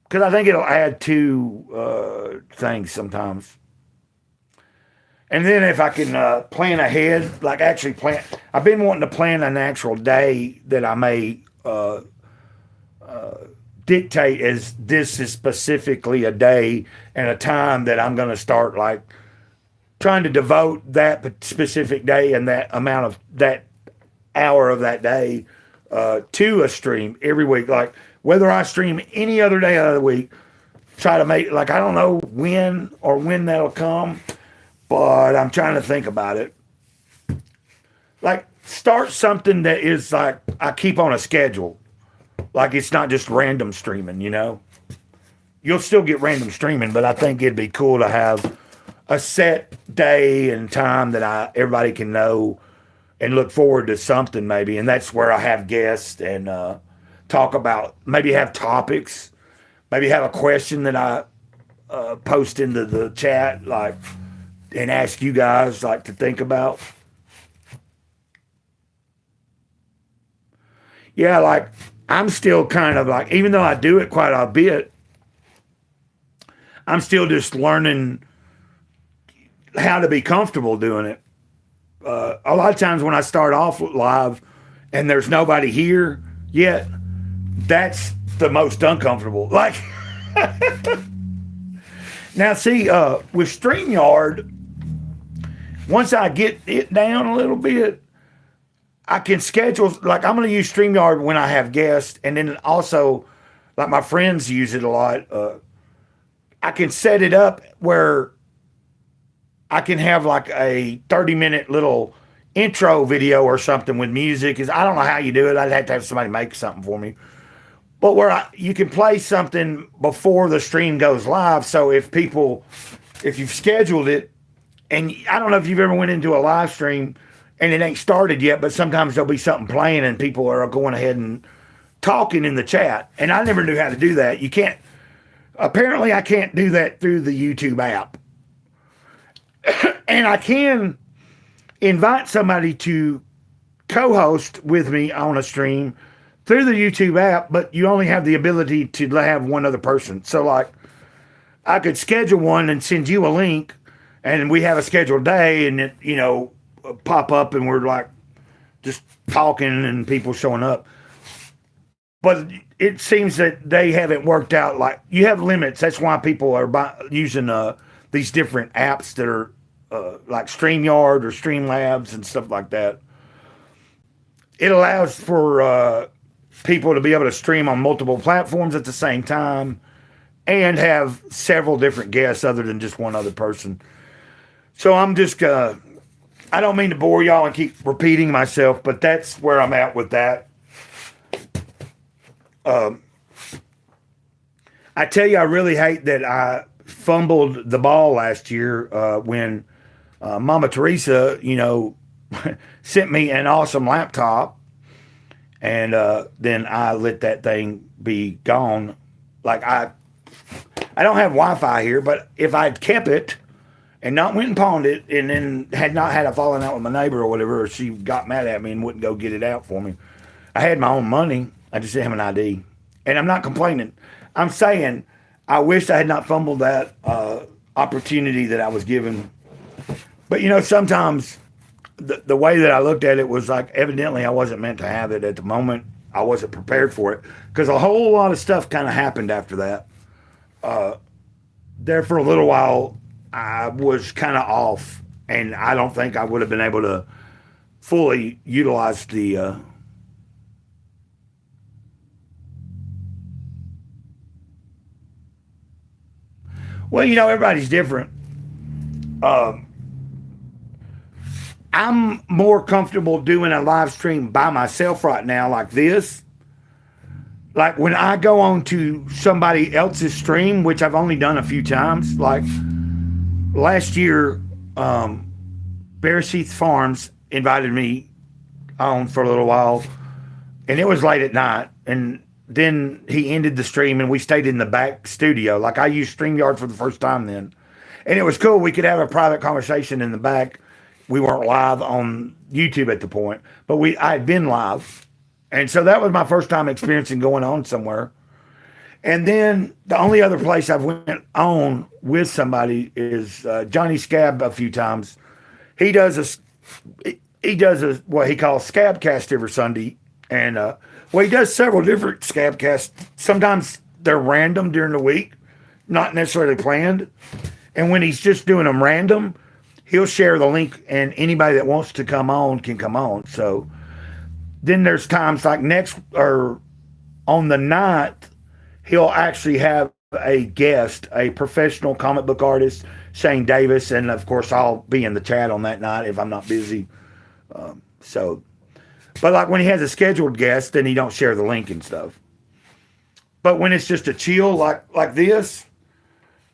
because I think it'll add to things sometimes. And then if I can plan ahead, like actually plan, I've been wanting to plan an actual day that I may dictate as this is specifically a day and a time that I'm going to start like trying to devote that specific day and that amount of that hour of that day to a stream every week. Like whether I stream any other day of the week, try to make like I don't know when that'll come, but I'm trying to think about it. Like start something that is like I keep on a schedule. Like it's not just random streaming, you know. You'll still get random streaming, but I think it'd be cool to have a set day and time that everybody can know and look forward to something maybe. And that's where I have guests and talk about, maybe have topics, maybe have a question that I post into the chat, like, and ask you guys like to think about. Yeah, like I'm still kind of like, even though I do it quite a bit, I'm still just learning how to be comfortable doing it. A lot of times when I start off live and there's nobody here yet, that's the most uncomfortable. Like, now see, with StreamYard, once I get it down a little bit, I can schedule, like I'm going to use StreamYard when I have guests. And then also, like my friends use it a lot. I can set it up where I can have like a 30-minute little intro video or something with music. Cause I don't know how you do it. I'd have to have somebody make something for me. But where you can play something before the stream goes live. So if you've scheduled it, and I don't know if you've ever went into a live stream and it ain't started yet, but sometimes there'll be something playing and people are going ahead and talking in the chat. And I never knew how to do that. Apparently I can't do that through the YouTube app. And I can invite somebody to co-host with me on a stream through the YouTube app, but you only have the ability to have one other person. So like I could schedule one and send you a link and we have a scheduled day and it, pop up and we're like just talking and people showing up. But it seems that they haven't worked out. Like you have limits. That's why people are using these different apps that are like StreamYard or Streamlabs and stuff like that. It allows for people to be able to stream on multiple platforms at the same time and have several different guests other than just one other person. So I'm just, I don't mean to bore y'all and keep repeating myself, but that's where I'm at with that. I tell you, I really hate that I fumbled the ball last year when Mama Teresa, sent me an awesome laptop, and then I let that thing be gone. Like I don't have Wi-Fi here, but if I'd kept it and not went and pawned it, and then had not had a falling out with my neighbor or whatever, or she got mad at me and wouldn't go get it out for me, I had my own money. I just didn't have an ID, and I'm not complaining. I'm saying I wish I had not fumbled that opportunity that I was given. But sometimes the way that I looked at it was like evidently I wasn't meant to have it at the moment. I wasn't prepared for it because a whole lot of stuff kind of happened after that. There for a little while, I was kind of off, and I don't think I would have been able to fully utilize the. Well, everybody's different. I'm more comfortable doing a live stream by myself right now, like this. Like when I go on to somebody else's stream, which I've only done a few times, like last year, Bear Seath Farms invited me on for a little while, and it was late at night, and then he ended the stream and we stayed in the back studio. Like I used StreamYard for the first time then. And it was cool. We could have a private conversation in the back. We weren't live on YouTube at the point, but I had been live. And so that was my first time experiencing going on somewhere. And then the only other place I've went on with somebody is Johnny Scab a few times. He does a what he calls Scabcast every Sunday, and well, he does several different Scabcasts. Sometimes they're random during the week, not necessarily planned. And when he's just doing them random, he'll share the link, and anybody that wants to come on can come on. So then there's times like next or on the 9th, he'll actually have a guest, a professional comic book artist, Shane Davis, and of course I'll be in the chat on that night if I'm not busy. So, but like when he has a scheduled guest, then he don't share the link and stuff. But when it's just a chill like this,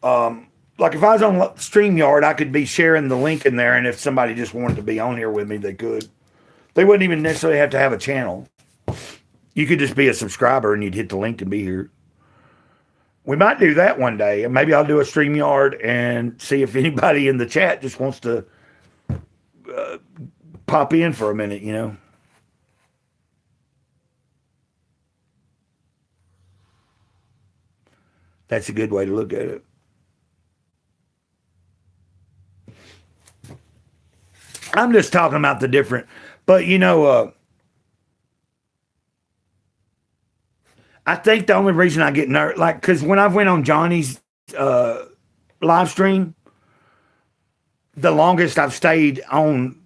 like if I was on StreamYard, I could be sharing the link in there, and if somebody just wanted to be on here with me, they could. They wouldn't even necessarily have to have a channel. You could just be a subscriber and you'd hit the link and be here. We might do that one day, and maybe I'll do a StreamYard and see if anybody in the chat just wants to pop in for a minute, you know. That's a good way to look at it. I'm just talking about the different, but you know, I think the only reason I get nervous, like, because when I went on Johnny's live stream, the longest I've stayed on,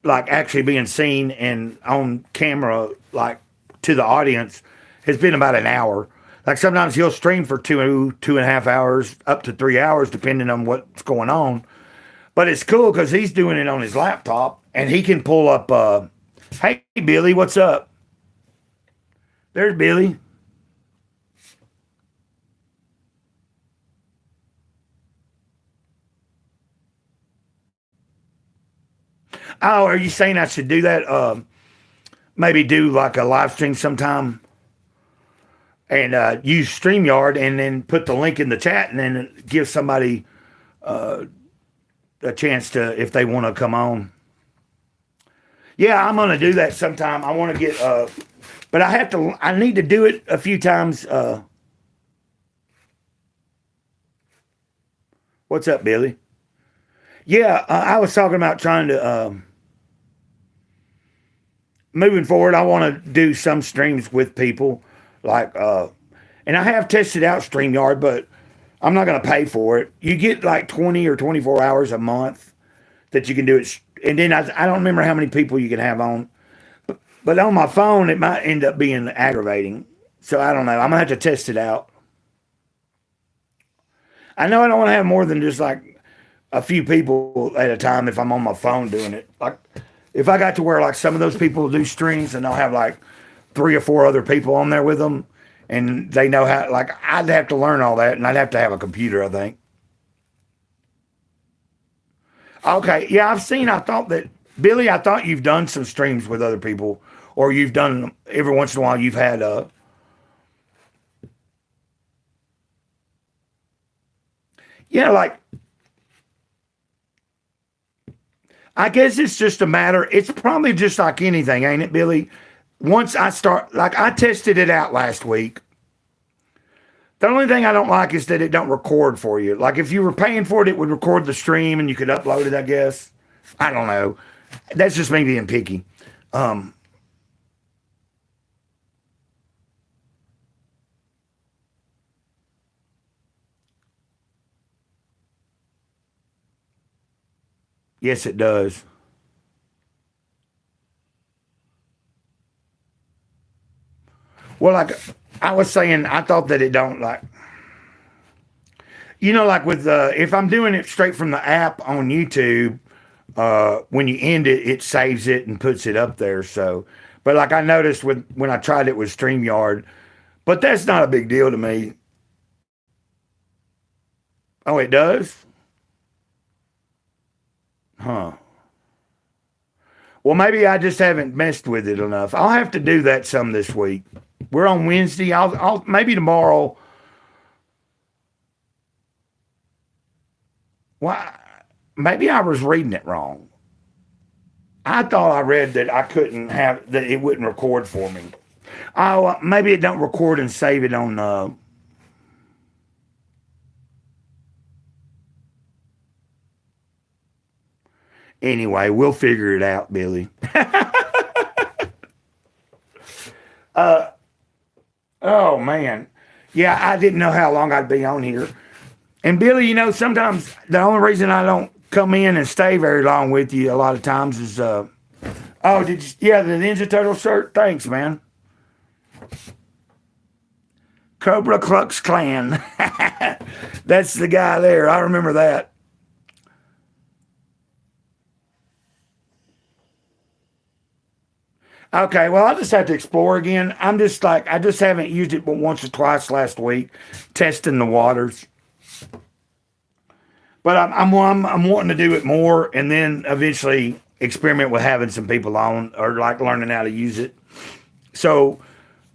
like, actually being seen and on camera, like, to the audience, has been about an hour. Like, sometimes he'll stream for 2.5 hours, up to 3 hours, depending on what's going on. But it's cool because he's doing it on his laptop, and he can pull up, hey, Billy, what's up? There's Billy. Oh, are you saying I should do that? Maybe do like a live stream sometime and use StreamYard and then put the link in the chat and then give somebody a chance to, if they want to come on. Yeah, I'm going to do that sometime. I want to get, but I need to do it a few times. What's up, Billy? Yeah, I was talking about trying to, moving forward, I want to do some streams with people, like, and I have tested out StreamYard, but I'm not going to pay for it. You get like 20 or 24 hours a month that you can do it. And then I don't remember how many people you can have on, but on my phone, it might end up being aggravating. So I don't know. I'm going to have to test it out. I know I don't want to have more than just like a few people at a time if I'm on my phone doing it. Like, if I got to where like some of those people do streams and I'll have like 3 or 4 other people on there with them and they know how, like, I'd have to learn all that and I'd have to have a computer, I think. Okay. Yeah, I thought that, Billy, I thought you've done some streams with other people, or you've done every once in a while you've had yeah, like, I guess it's just a matter, it's probably just like anything, ain't it, Billy? Once I start, like, I tested it out last week. The only thing I don't like is that it don't record for you. Like, if you were paying for it, it would record the stream and you could upload it, I guess. I don't know. That's just me being picky. Yes, it does. Well, like I was saying, I thought that it don't, like, you know, like with if I'm doing it straight from the app on YouTube, when you end it, it saves it and puts it up there. So, but like I noticed when I tried it with StreamYard, but that's not a big deal to me. Oh, it does? Huh. Well, maybe I just haven't messed with it enough. I'll have to do that some this week. We're on Wednesday. I'll maybe tomorrow. Why? Maybe I was reading it wrong. I thought I read that I couldn't have that it wouldn't record for me. Oh, maybe it don't record and save it on. Anyway, we'll figure it out, Billy. Oh man. Yeah, I didn't know how long I'd be on here. And Billy, sometimes the only reason I don't come in and stay very long with you a lot of times is oh, yeah, the Ninja Turtle shirt? Thanks, man. Cobra Klux Klan. That's the guy there. I remember that. Okay, well, I'll just have to explore again. I just haven't used it but once or twice last week, testing the waters. But I'm wanting to do it more, and then eventually experiment with having some people on, or like learning how to use it. So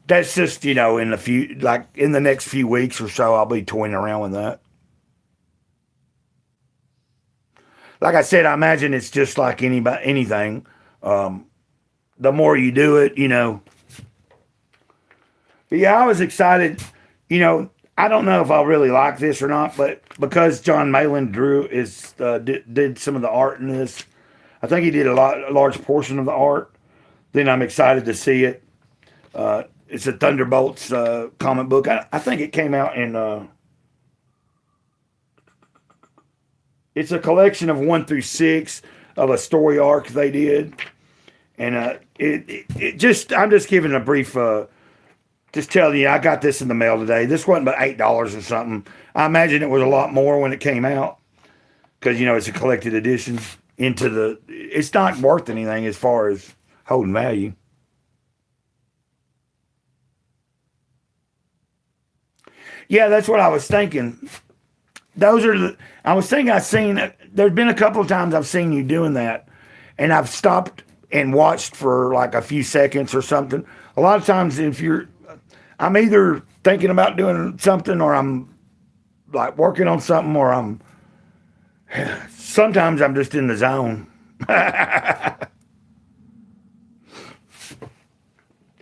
that's just in the next few weeks or so, I'll be toying around with that. Like I said, I imagine it's just like anything. The more you do it. But yeah, I was excited. I don't know if I'll really like this or not, but because John Malin did some of the art in this, I think he did a large portion of the art. Then I'm excited to see it. It's a Thunderbolts comic book. I think it came out in. It's a collection of 1 through 6 of a story arc they did, and I'm just giving a brief. Just telling you, I got this in the mail today. This wasn't but $8 or something. I imagine it was a lot more when it came out because it's a collected edition. It's not worth anything as far as holding value. Yeah, that's what I was thinking. I was thinking there's been a couple of times I've seen you doing that, and I've stopped and watched for like a few seconds or something. A lot of times, I'm either thinking about doing something, or I'm like working on something, or sometimes I'm just in the zone.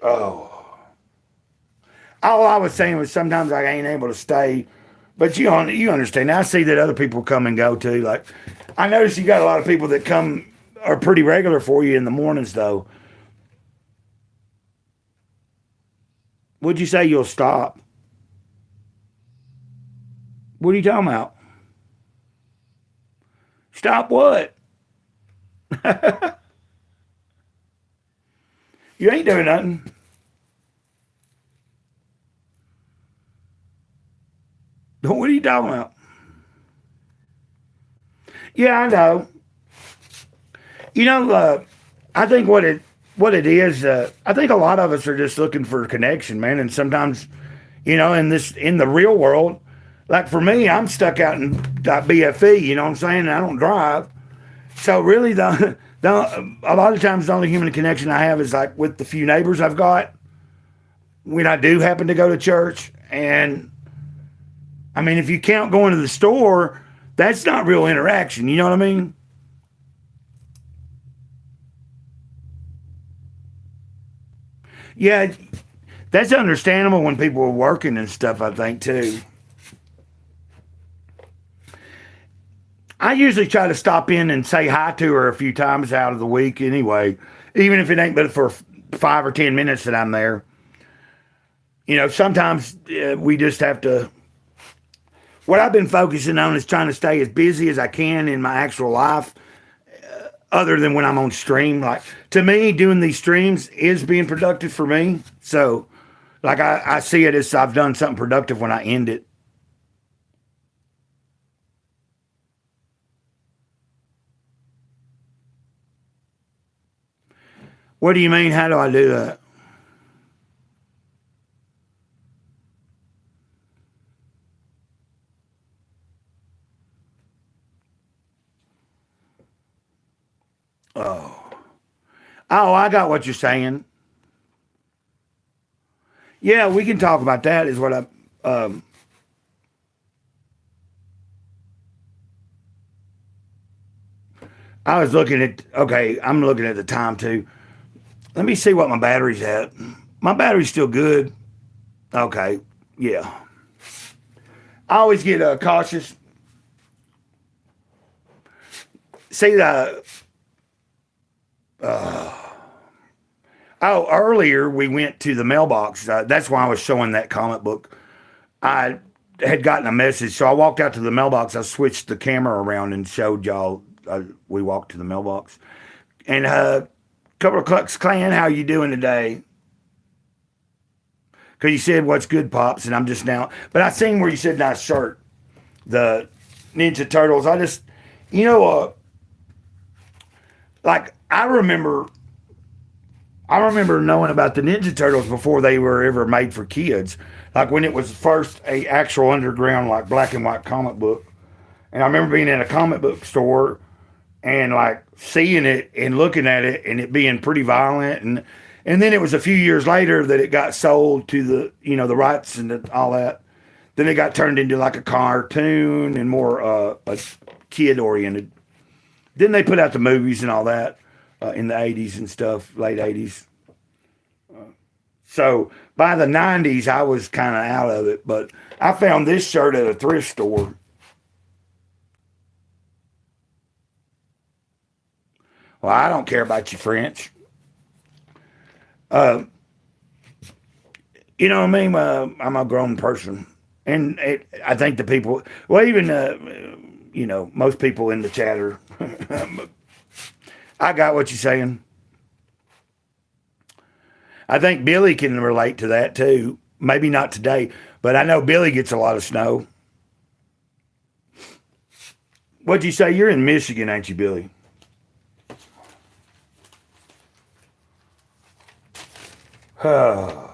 Oh. All I was saying was sometimes I ain't able to stay, but you understand. I see that other people come and go too. Like, I notice you got a lot of people that are pretty regular for you in the mornings, though. Would you say you'll stop? What are you talking about? Stop what? You ain't doing nothing. What are you talking about? Yeah, I know. I think what it is. I think a lot of us are just looking for a connection, man. And sometimes, in the real world, like for me, I'm stuck out in BFE. You know what I'm saying? I don't drive, so really, a lot of times the only human connection I have is like with the few neighbors I've got when I do happen to go to church. And I mean, if you count going to the store, that's not real interaction. You know what I mean? Yeah, that's understandable when people are working and stuff, I think, too. I usually try to stop in and say hi to her a few times out of the week anyway, even if it ain't but for 5 or 10 minutes that I'm there. Sometimes we just have to. What I've been focusing on is trying to stay as busy as I can in my actual life, other than when I'm on stream. Like, to me, doing these streams is being productive for me. So, like, I see it as I've done something productive when I end it. What do you mean? How do I do that? Oh. Oh, I got what you're saying. Yeah, we can talk about that, is what I was looking at. Okay, I'm looking at the time too. Let me see what my battery's at. My battery's still good. Okay, yeah. I always get cautious. See, Oh, earlier we went to the mailbox. That's why I was showing that comic book. I had gotten a message, so I walked out to the mailbox. I switched the camera around and showed y'all. We walked to the mailbox, and couple of Klux Klan, how you doing today? Because you said what's good, pops, and I'm just now. But I seen where you said nice shirt, the Ninja Turtles. I just, you know, like I remember knowing about the Ninja Turtles before they were ever made for kids. Like when it was first a actual underground like black and white comic book. And I remember being in a comic book store and like seeing it and looking at it and it being pretty violent, and then it was a few years later that it got sold to the, you know, the rights and all that. Then it got turned into like a cartoon and more a kid oriented. Then they put out the movies and all that. In the 80s and stuff, late 80s. So by the 90s, I was kind of out of it, but I found this shirt at a thrift store. Well, I don't care about your French. You know what I mean? I'm a grown person. And I think the people, well, even, you know, most people in the chat are, I got what you're saying. I think Billy can relate to that too. Maybe not today, but I know Billy gets a lot of snow. What'd you say? You're in Michigan, ain't you, Billy? Oh,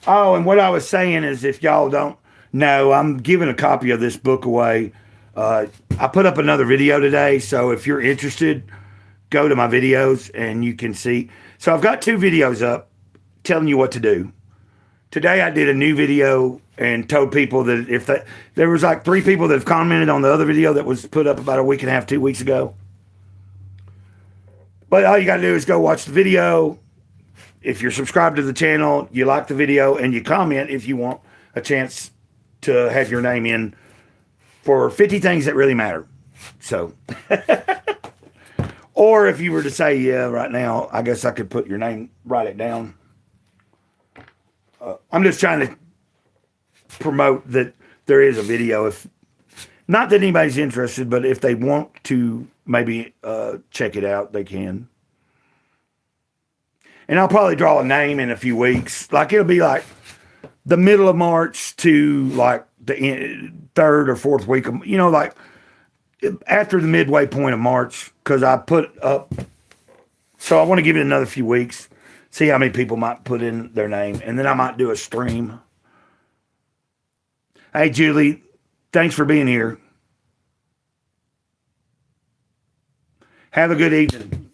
and what I was saying is if y'all don't know, I'm giving a copy of this book away. I put up another video today, so if you're interested, go to my videos and you can see. So I've got 2 videos up telling you what to do. Today I did a new video and told people that if there was like 3 people that have commented on the other video that was put up about a week and a half, 2 weeks ago. But all you got to do is go watch the video. If you're subscribed to the channel, you like the video, and you comment if you want a chance to have your name in for 50 things that really matter. So... Or if you were to say, yeah, right now, I guess I could put your name, write it down. I'm just trying to promote that there is a video. If not that anybody's interested, but if they want to maybe check it out, they can. And I'll probably draw a name in a few weeks. Like it'll be like the middle of March to like the 3rd or 4th week of, you know, like after the midway point of March, because I put up, so I want to give it another few weeks, see how many people might put in their name, and then I might do a stream. Hey, Julie, thanks for being here. Have a good evening.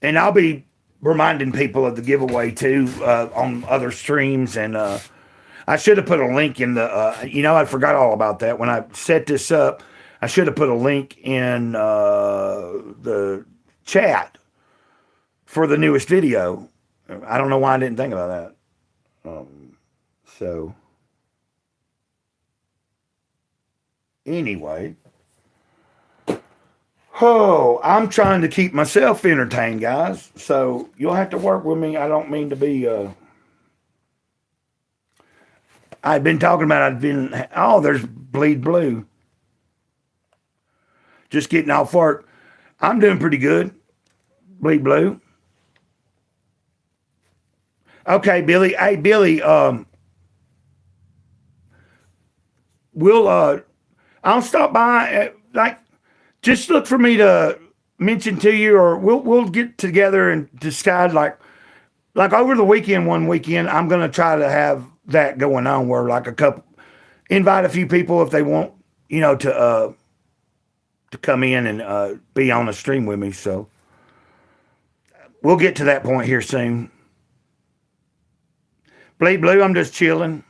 And I'll be reminding people of the giveaway, too, on other streams, and I should have put a link in the, you know, I forgot all about that. When I set this up, I should have put a link in the chat for the newest video. I don't know why I didn't think about that. So, anyway. Oh, I'm trying to keep myself entertained, guys. So, you'll have to work with me. I don't mean to be... I've been talking about, there's Bleed Blue. Just getting off work. I'm doing pretty good. Bleed Blue. Okay, Billy. Hey, Billy, I'll stop by, just look for me to mention to you, or we'll get together and decide, like over the weekend, one weekend, I'm going to try to have that going on where like invite a few people if they want, you know, to come in and be on the stream with me. So we'll get to that point here soon. Bleed Blue, I'm just chilling.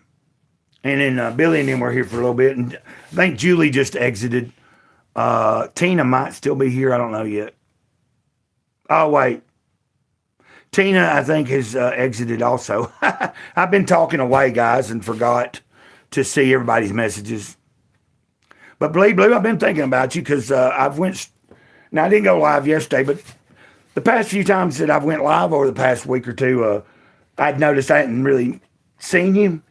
And then Billy and them were here for a little bit. And I think Julie just exited. Tina might still be here. I don't know yet. Oh, wait. Tina, I think, has exited also. I've been talking away, guys, and forgot to see everybody's messages. But Bleed Blue, I've been thinking about you because Now I didn't go live yesterday, but the past few times that I've went live over the past week or two, I'd noticed I hadn't really seen you,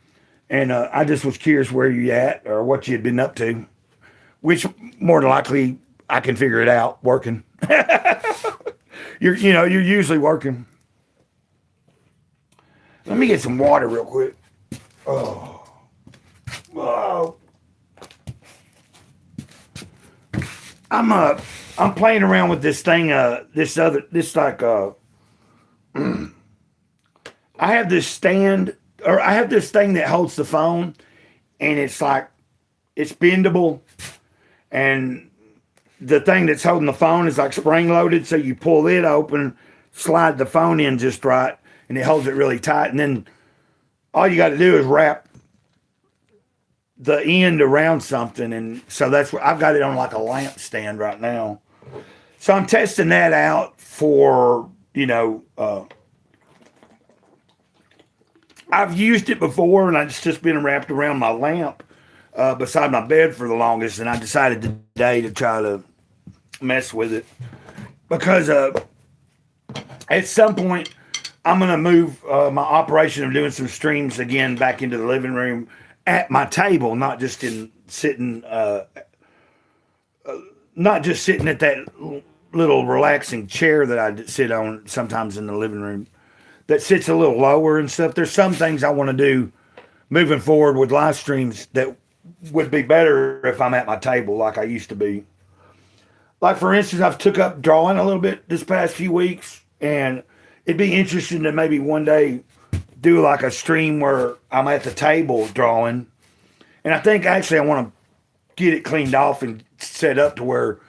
and I just was curious where you at or what you had been up to. Which more than likely I can figure it out working. You're usually working. Let me get some water real quick. Oh, oh. I'm playing around with this thing. I have this stand, or I have this thing that holds the phone, and it's bendable, and the thing that's holding the phone is like spring loaded, so you pull it open, slide the phone in just right, and it holds it really tight, and then all you got to do is wrap the end around something, and so that's what I've got it on, like a lamp stand right now. So I'm testing that out for, I've used it before, and it's just been wrapped around my lamp beside my bed for the longest, and I decided today to try to mess with it because at some point I'm going to move my operation of doing some streams again back into the living room at my table, not just sitting at that little relaxing chair that I sit on sometimes in the living room that sits a little lower and stuff. There's some things I want to do moving forward with live streams that would be better if I'm at my table like I used to be. Like, for instance, I've took up drawing a little bit this past few weeks, and it'd be interesting to maybe one day do like a stream where I'm at the table drawing. And I think actually I want to get it cleaned off and set up to where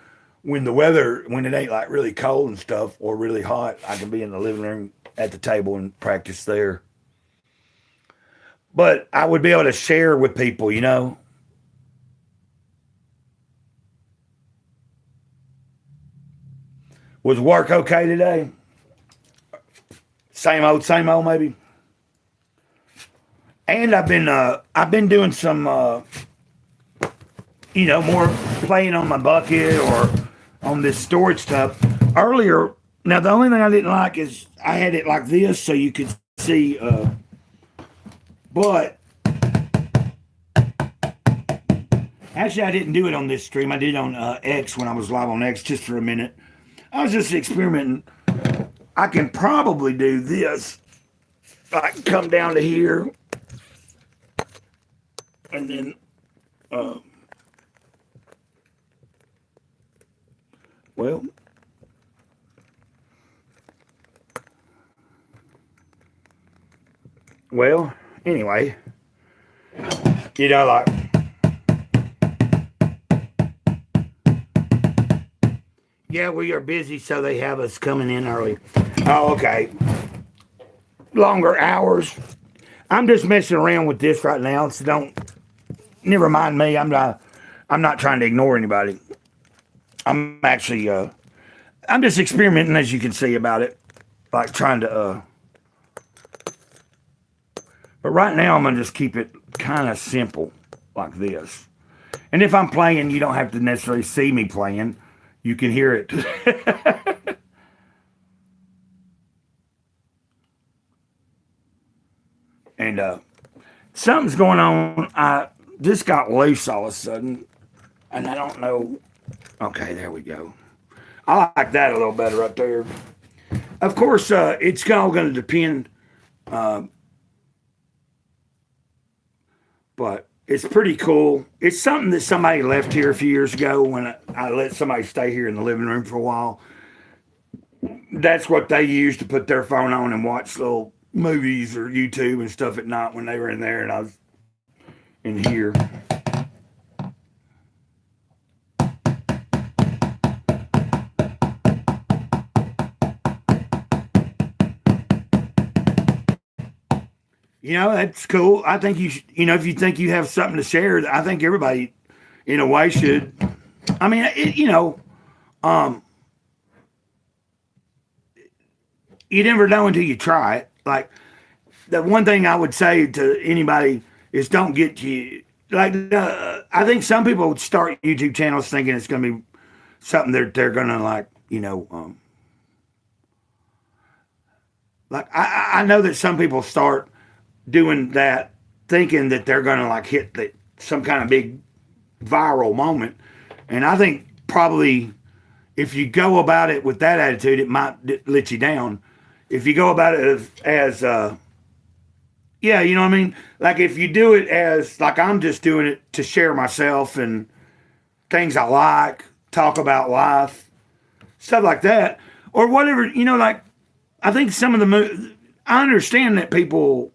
when it ain't like really cold and stuff or really hot, I can be in the living room at the table and practice there. But I would be able to share with people, Was work okay today? Same old, maybe. And I've been doing some, more playing on my bucket or on this storage stuff earlier. Now the only thing I didn't like is I had it like this so you could see, but actually I didn't do it on this stream. I did it on X when I was live on X just for a minute. I was just experimenting. I can probably do this. I can come down to here and then anyway, like yeah, we are busy, so they have us coming in early. Oh, okay. Longer hours. I'm just messing around with this right now, so never mind me. I'm not trying to ignore anybody. I'm actually, I'm just experimenting, as you can see, about it. Like trying to, but right now I'm going to just keep it kind of simple, like this. And if I'm playing, you don't have to necessarily see me playing. You can hear it. And something's going on. This got loose all of a sudden, and I don't know. Okay, there we go. I like that a little better right there. Of course, it's all going to depend, but it's pretty cool. It's something that somebody left here a few years ago when I let somebody stay here in the living room for a while. That's what they used to put their phone on and watch little movies or YouTube and stuff at night when they were in there and I was in here. That's cool. I think you should, if you think you have something to share, I think everybody in a way should. I mean, you never know until you try it. Like, the one thing I would say to anybody is don't get you, like, I think some people would start YouTube channels thinking it's going to be something that they're gonna like, like I know that some people start doing that thinking that they're gonna like hit some kind of big viral moment, and I think probably if you go about it with that attitude, it might let you down. If you go about it as yeah, you know what I mean? Like if you do it as like I'm just doing it to share myself and things I like, talk about life, stuff like that, or whatever, like I think some of I understand that people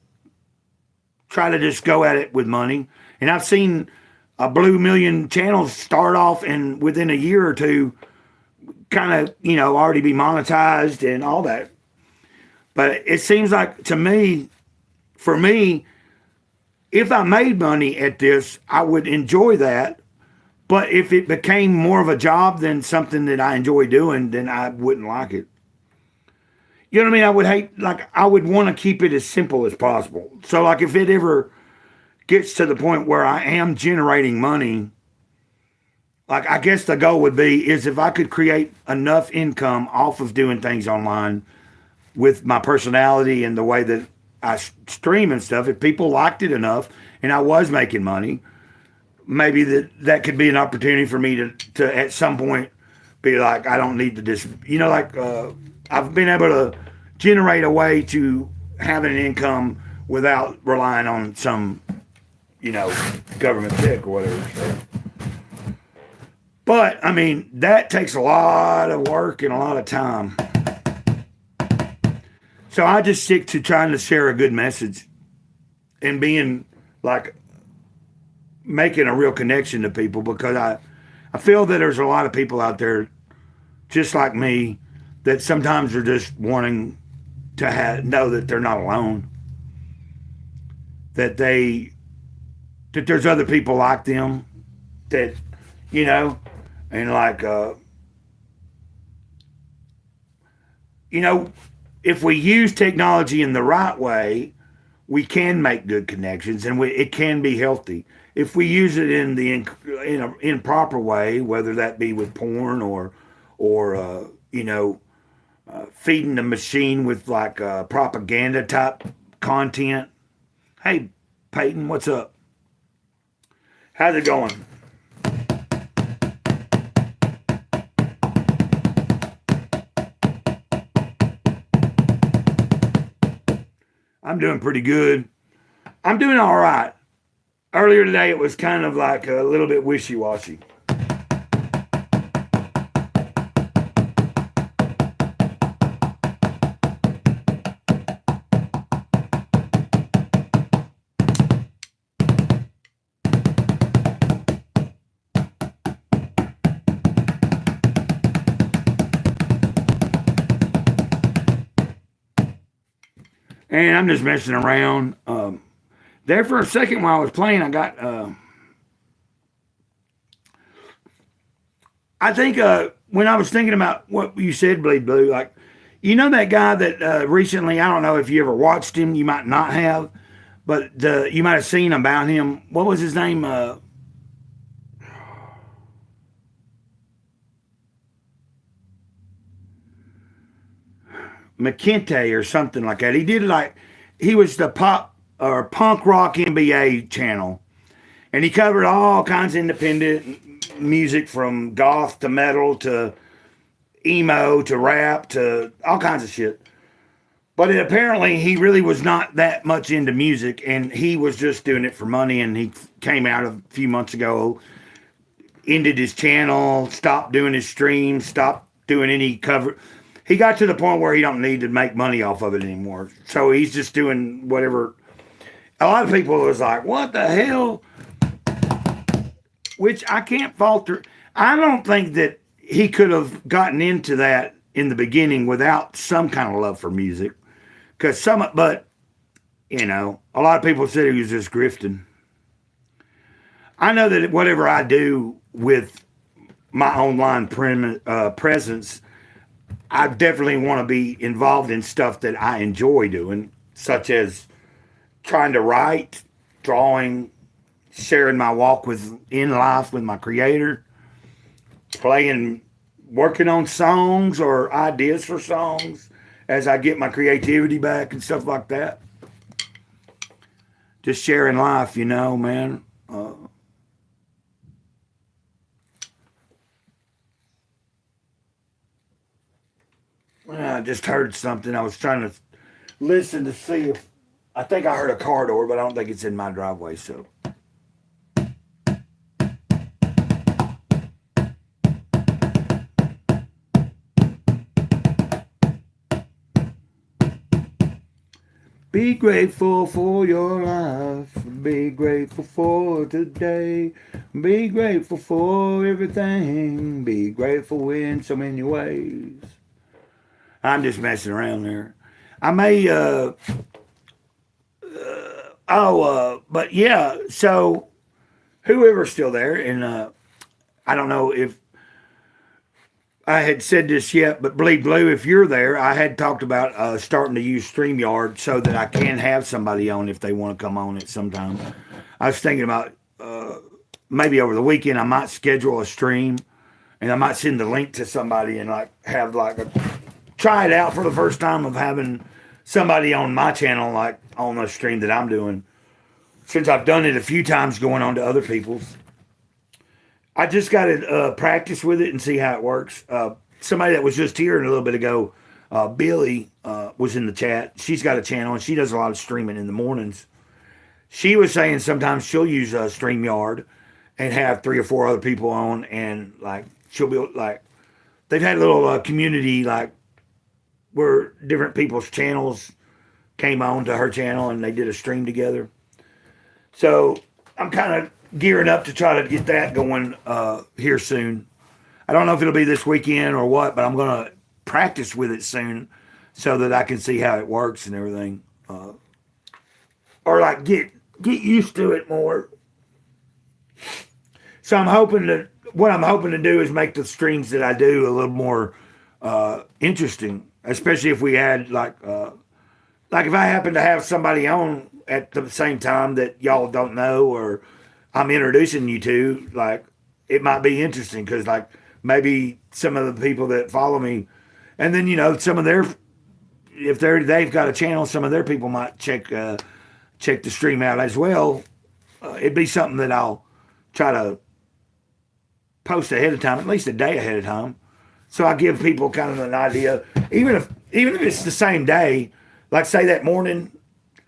try to just go at it with money, and I've seen a blue million channels start off and within a year or two kind of, already be monetized and all that. But it seems like to me, for me, if I made money at this, I would enjoy that. But if it became more of a job than something that I enjoy doing, then I wouldn't like it. You know what I mean? I would I would want to keep it as simple as possible. So, like, if it ever gets to the point where I am generating money, like, I guess the goal would be is if I could create enough income off of doing things online with my personality and the way that I stream and stuff, if people liked it enough and I was making money, maybe that could be an opportunity for me to at some point be like, I don't need to just, I've been able to generate a way to have an income without relying on some, government check or whatever. So. But, I mean, that takes a lot of work and a lot of time. So I just stick to trying to share a good message and being like making a real connection to people, because I feel that there's a lot of people out there just like me that sometimes are just wanting to know that they're not alone, that there's other people like them that, and like, if we use technology in the right way, we can make good connections, and it can be healthy. If we use it in an improper way, whether that be with porn or feeding the machine with like propaganda type content. Hey, Peyton, what's up? How's it going? I'm doing pretty good. I'm doing all right. Earlier today, it was kind of like a little bit wishy-washy. And I'm just messing around. There for a second while I was playing, I got, I think when I was thinking about what you said, Bleed Blue, like, that guy that recently, I don't know if you ever watched him, you might not have, but you might have seen about him. What was his name? McKinte or something like that. He was the pop or punk rock NBA channel, and he covered all kinds of independent music from goth to metal to emo to rap to all kinds of shit. But apparently he really was not that much into music, and he was just doing it for money. And he came out a few months ago, ended his channel, stopped doing his streams, stopped doing any cover. He got to the point where he don't need to make money off of it anymore. So he's just doing whatever. A lot of people was like, what the hell? Which I can't falter. I don't think that he could have gotten into that in the beginning without some kind of love for music. But, a lot of people said he was just grifting. I know that whatever I do with my online presence, I definitely want to be involved in stuff that I enjoy doing, such as trying to write, drawing, sharing my walk in life with my creator, playing working on songs or ideas for songs as I get my creativity back and stuff like that. Just sharing life, man. I just heard something. I was trying to listen to see if I think I heard a car door, but I don't think it's in my driveway. So be grateful for your life. Be grateful for today. Be grateful for everything. Be grateful in so many ways. I'm just messing around there. I may, but yeah, so whoever's still there, and I don't know if I had said this yet, but Bleed Blue, if you're there, I had talked about starting to use StreamYard so that I can have somebody on if they want to come on at some time. I was thinking about maybe over the weekend I might schedule a stream, and I might send the link to somebody and have try it out for the first time of having somebody on my channel, like on the stream that I'm doing. Since I've done it a few times going on to other people's. I just got to practice with it and see how it works. Somebody that was just here a little bit ago, Billy, was in the chat. She's got a channel and she does a lot of streaming in the mornings. She was saying sometimes she'll use StreamYard and have 3 or 4 other people on, and she'll be they've had a little community where different people's channels came on to her channel and they did a stream together. So I'm kind of gearing up to try to get that going here soon. I don't know if it'll be this weekend or what, but I'm going to practice with it soon so that I can see how it works and everything. Or get used to it more. So what I'm hoping to do is make the streams that I do a little more interesting, especially if we had if I happen to have somebody on at the same time that y'all don't know or I'm introducing you to, it might be interesting because maybe some of the people that follow me, and then some of their, if they've got a channel, some of their people might check the stream out as well. It'd be something that I'll try to post ahead of time, at least a day ahead of time, so I give people kind of an idea. Even if it's the same day, say that morning,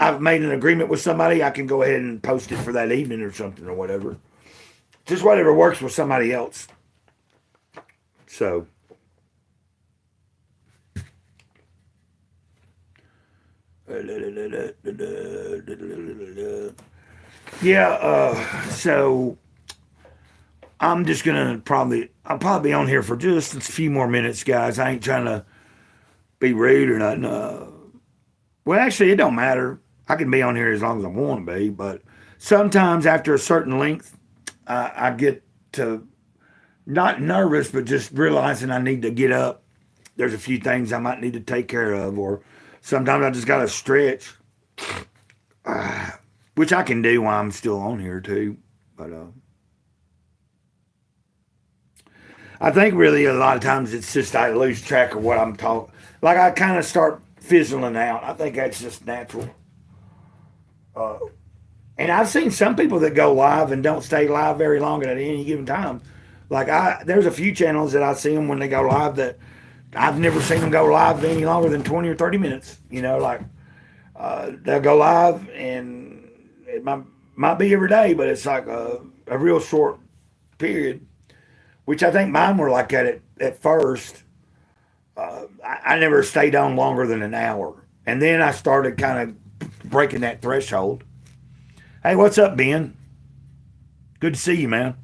I've made an agreement with somebody, I can go ahead and post it for that evening or something or whatever. Just whatever works with somebody else. So. Yeah, so I'm just going to I'll probably be on here for just a few more minutes, guys. I ain't trying to be rude or nothing. Well, actually, it don't matter. I can be on here as long as I want to be, but sometimes after a certain length, I get to not nervous, but just realizing I need to get up. There's a few things I might need to take care of, or sometimes I just got to stretch, which I can do while I'm still on here too. But I think really a lot of times it's just I lose track of what I'm talking. I kind of start fizzling out. I think that's just natural. And I've seen some people that go live and don't stay live very long at any given time. There's a few channels that I see them when they go live that I've never seen them go live any longer than 20 or 30 minutes. They'll go live and it might be every day, but it's a real short period, which I think mine were like that at first. I never stayed on longer than an hour. And then I started kind of breaking that threshold. Hey, what's up, Ben? Good to see you, man.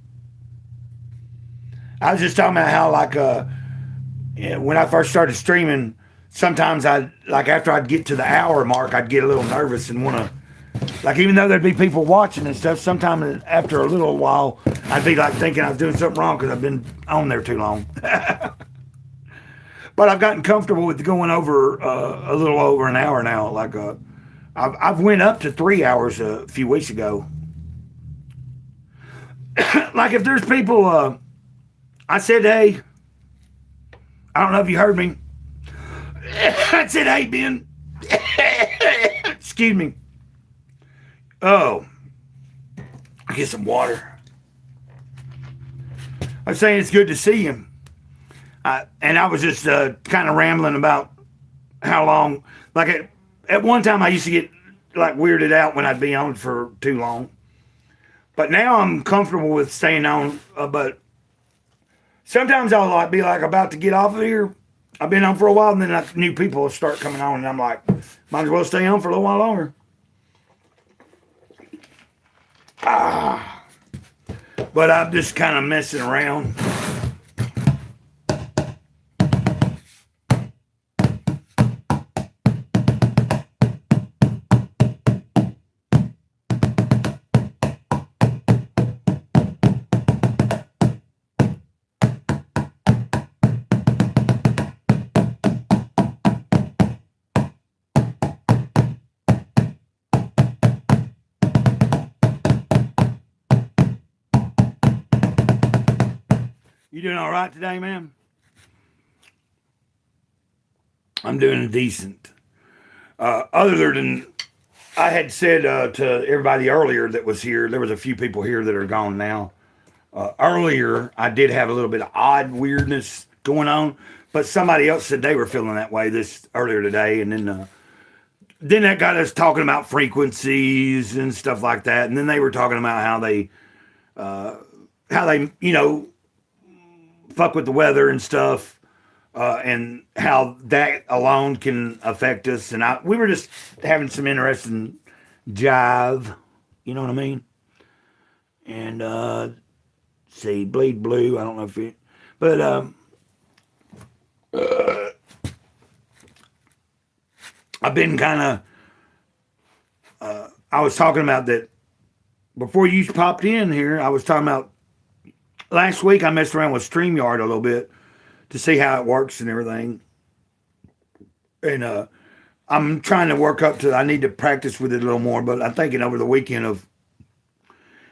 I was just talking about how, when I first started streaming, sometimes after I'd get to the hour mark, I'd get a little nervous and want to, even though there'd be people watching and stuff, sometimes after a little while, I'd be thinking I was doing something wrong because I've been on there too long. But I've gotten comfortable with going over a little over an hour now. I've went up to 3 hours a few weeks ago. If there's people, I said, hey, I don't know if you heard me. I said, hey, Ben. Excuse me. Oh, I get some water. I was saying it's good to see you. And I was just kind of rambling about how long. Like at one time, I used to get like weirded out when I'd be on for too long. But now I'm comfortable with staying on. But sometimes I'll like be like about to get off of here. I've been on for a while, and then like, new people will start coming on, and I'm like, might as well stay on for a little while longer. But I'm just kind of messing around. You doing all right today, man? I'm doing decent. Other than I had said to everybody earlier that was here, there was a few people here that are gone now. Earlier, I did have a little bit of odd weirdness going on, but somebody else said they were feeling that way this earlier today, and then that got us talking about frequencies and stuff like that, and then they were talking about how they fuck with the weather and stuff, and how that alone can affect us. And we were just having some interesting jive, you know what I mean? And see, bleed blue. I don't know if it, but I've been kind of. I was talking about that before you popped in here. I was talking about. Last week, I messed around with StreamYard a little bit to see how it works and everything. And I'm trying to work up to, I need to practice with it a little more, but I'm thinking over the weekend of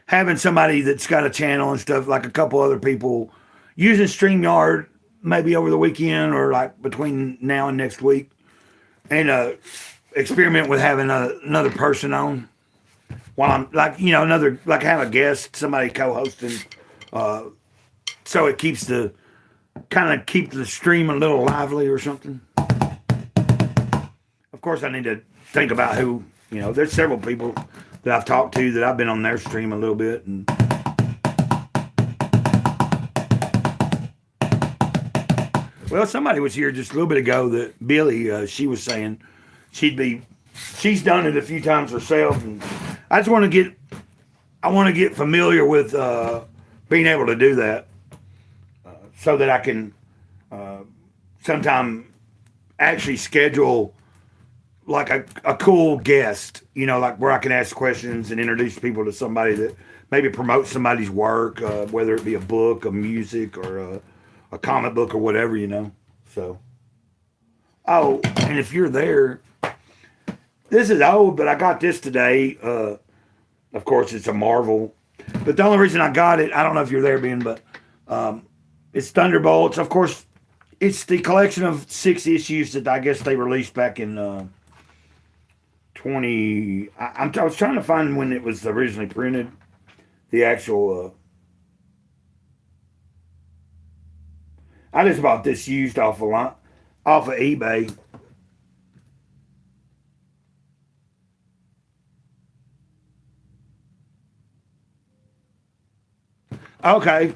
having somebody that's got a channel and stuff, like a couple other people, using StreamYard maybe over the weekend or like between now and next week, and experiment with having another person on while I'm like, have a guest, somebody co-hosting. So it keeps the stream a little lively or something. Of course, I need to think about who, there's several people that I've talked to that I've been on their stream a little bit. And well, somebody was here just a little bit ago that Billy, she was saying she's done it a few times herself. And I just want to get familiar with, being able to do that, so that I can sometime actually schedule like a cool guest, like where I can ask questions and introduce people to somebody that maybe promotes somebody's work, whether it be a book, a music, or a comic book or whatever, So, oh, and if you're there, this is old, but I got this today. Of course, it's a Marvel. But the only reason I got it, I don't know if you're there, Ben, but it's Thunderbolts. Of course, it's the collection of 6 issues that I guess they released back in 20. I was trying to find when it was originally printed, the actual. I just bought this used off of eBay. Okay.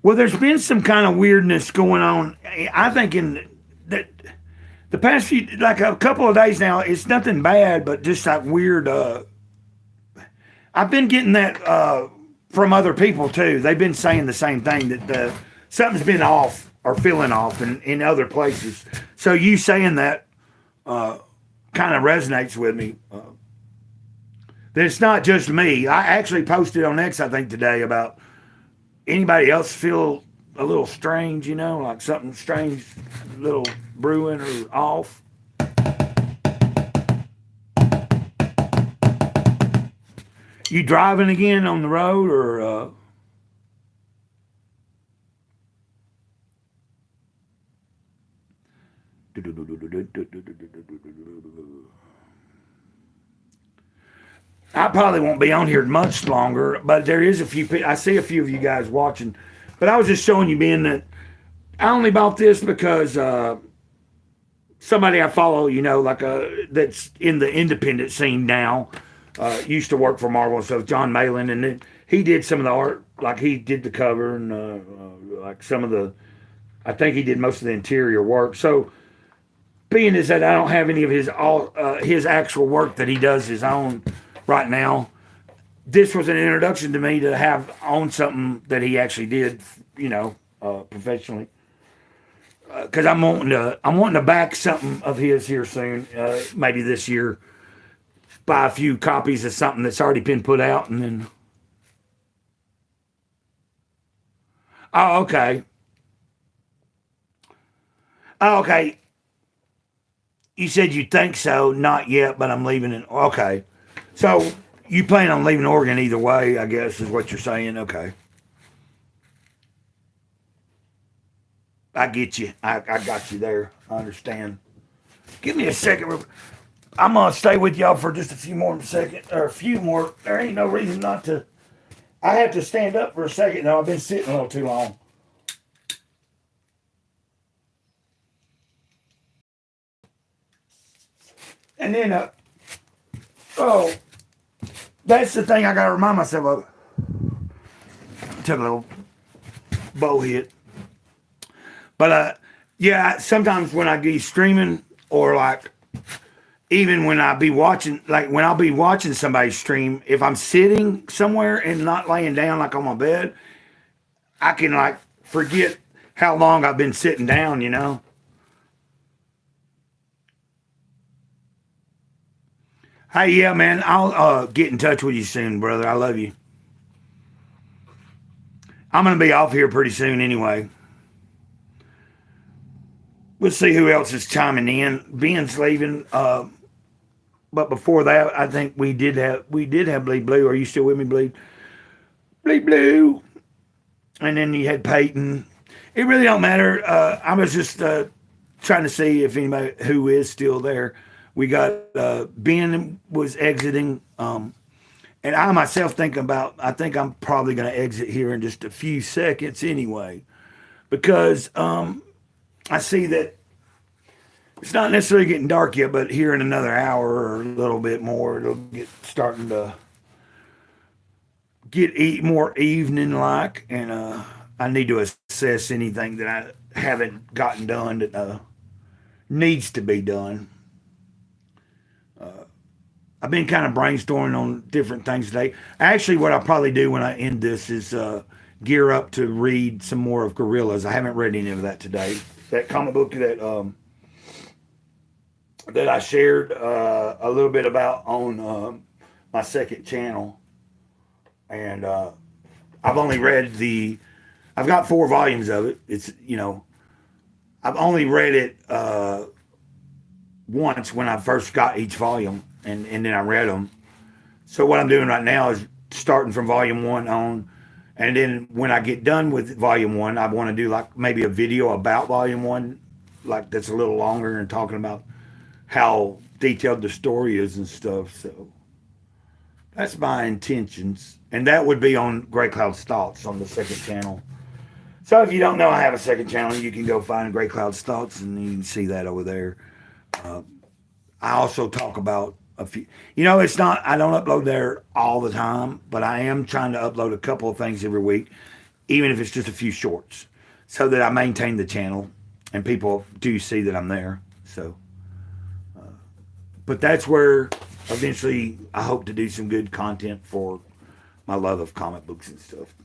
Well, there's been some kind of weirdness going on. I think in the past few, like a couple of days now, it's nothing bad, but just like weird. I've been getting that from other people too. They've been saying the same thing, that something's been off or feeling off in other places. So you saying that kind of resonates with me. That it's not just me. I actually posted on X, I think, today about anybody else feel a little strange, like something strange, a little brewing or off. You driving again on the road, or I probably won't be on here much longer, but there is a few people. I see a few of you guys watching, but I was just showing you, being that I only bought this because somebody I follow, like that's in the independent scene now, used to work for Marvel and stuff, John Malin, and he did some of the art, like he did the cover and like some of the, I think he did most of the interior work. So being is that I don't have any of his actual work that he does his own right now, this was an introduction to me to have own something that he actually did, professionally. Because I'm wanting to back something of his here soon, maybe this year. Buy a few copies of something that's already been put out, and then. Oh, okay. Oh, okay. You said you think so, not yet, but I'm leaving it. Okay. So you plan on leaving Oregon either way, I guess, is what you're saying. Okay. I get you. I got you there. I understand. Give me a second. I'm gonna stay with y'all for just a few more seconds, or a few more. There ain't no reason not to. I have to stand up for a second now. I've been sitting a little too long. And then, oh, that's the thing I gotta remind myself of. Took a little bow hit. But yeah, sometimes when I be streaming, or like even when I be watching, like when I'll be watching somebody stream, if I'm sitting somewhere and not laying down like on my bed, I can like forget how long I've been sitting down, Hey, yeah, man, I'll get in touch with you soon, brother. I love you. I'm gonna be off here pretty soon anyway. We'll see who else is chiming in. Ben's leaving. But before that, I think we did have Bleed Blue. Are you still with me, Bleed? Bleed Blue. And then you had Peyton. It really don't matter. I was just trying to see if anybody who is still there. We got Ben was exiting, and I myself I think I'm probably going to exit here in just a few seconds anyway, because I see that it's not necessarily getting dark yet, but here in another hour or a little bit more, it'll get starting to get more evening like, and I need to assess anything that I haven't gotten done that needs to be done. I've been kind of brainstorming on different things today. Actually, what I'll probably do when I end this is gear up to read some more of Gorillas. I haven't read any of that today. That comic book that I shared a little bit about on my second channel, and I've only read I've got 4 volumes of it. It's I've only read it once when I first got each volume, and then I read them. So what I'm doing right now is starting from volume 1 on, and then when I get done with volume 1, I want to do like maybe a video about volume 1, like that's a little longer and talking about how detailed the story is and stuff. So that's my intentions, and that would be on Grey Cloud's Thoughts on the second channel. So if you don't know I have a second channel, you can go find Grey Cloud's Thoughts, and you can see that over there. I also talk about a few, it's not, I don't upload there all the time, but I am trying to upload a couple of things every week, even if it's just a few shorts, so that I maintain the channel and people do see that I'm there. So, but that's where eventually I hope to do some good content for my love of comic books and stuff.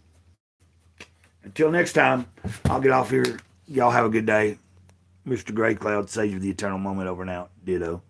Until next time, I'll get off here. Y'all have a good day. Mr. Grey Cloud saves you the eternal moment over and out. Ditto.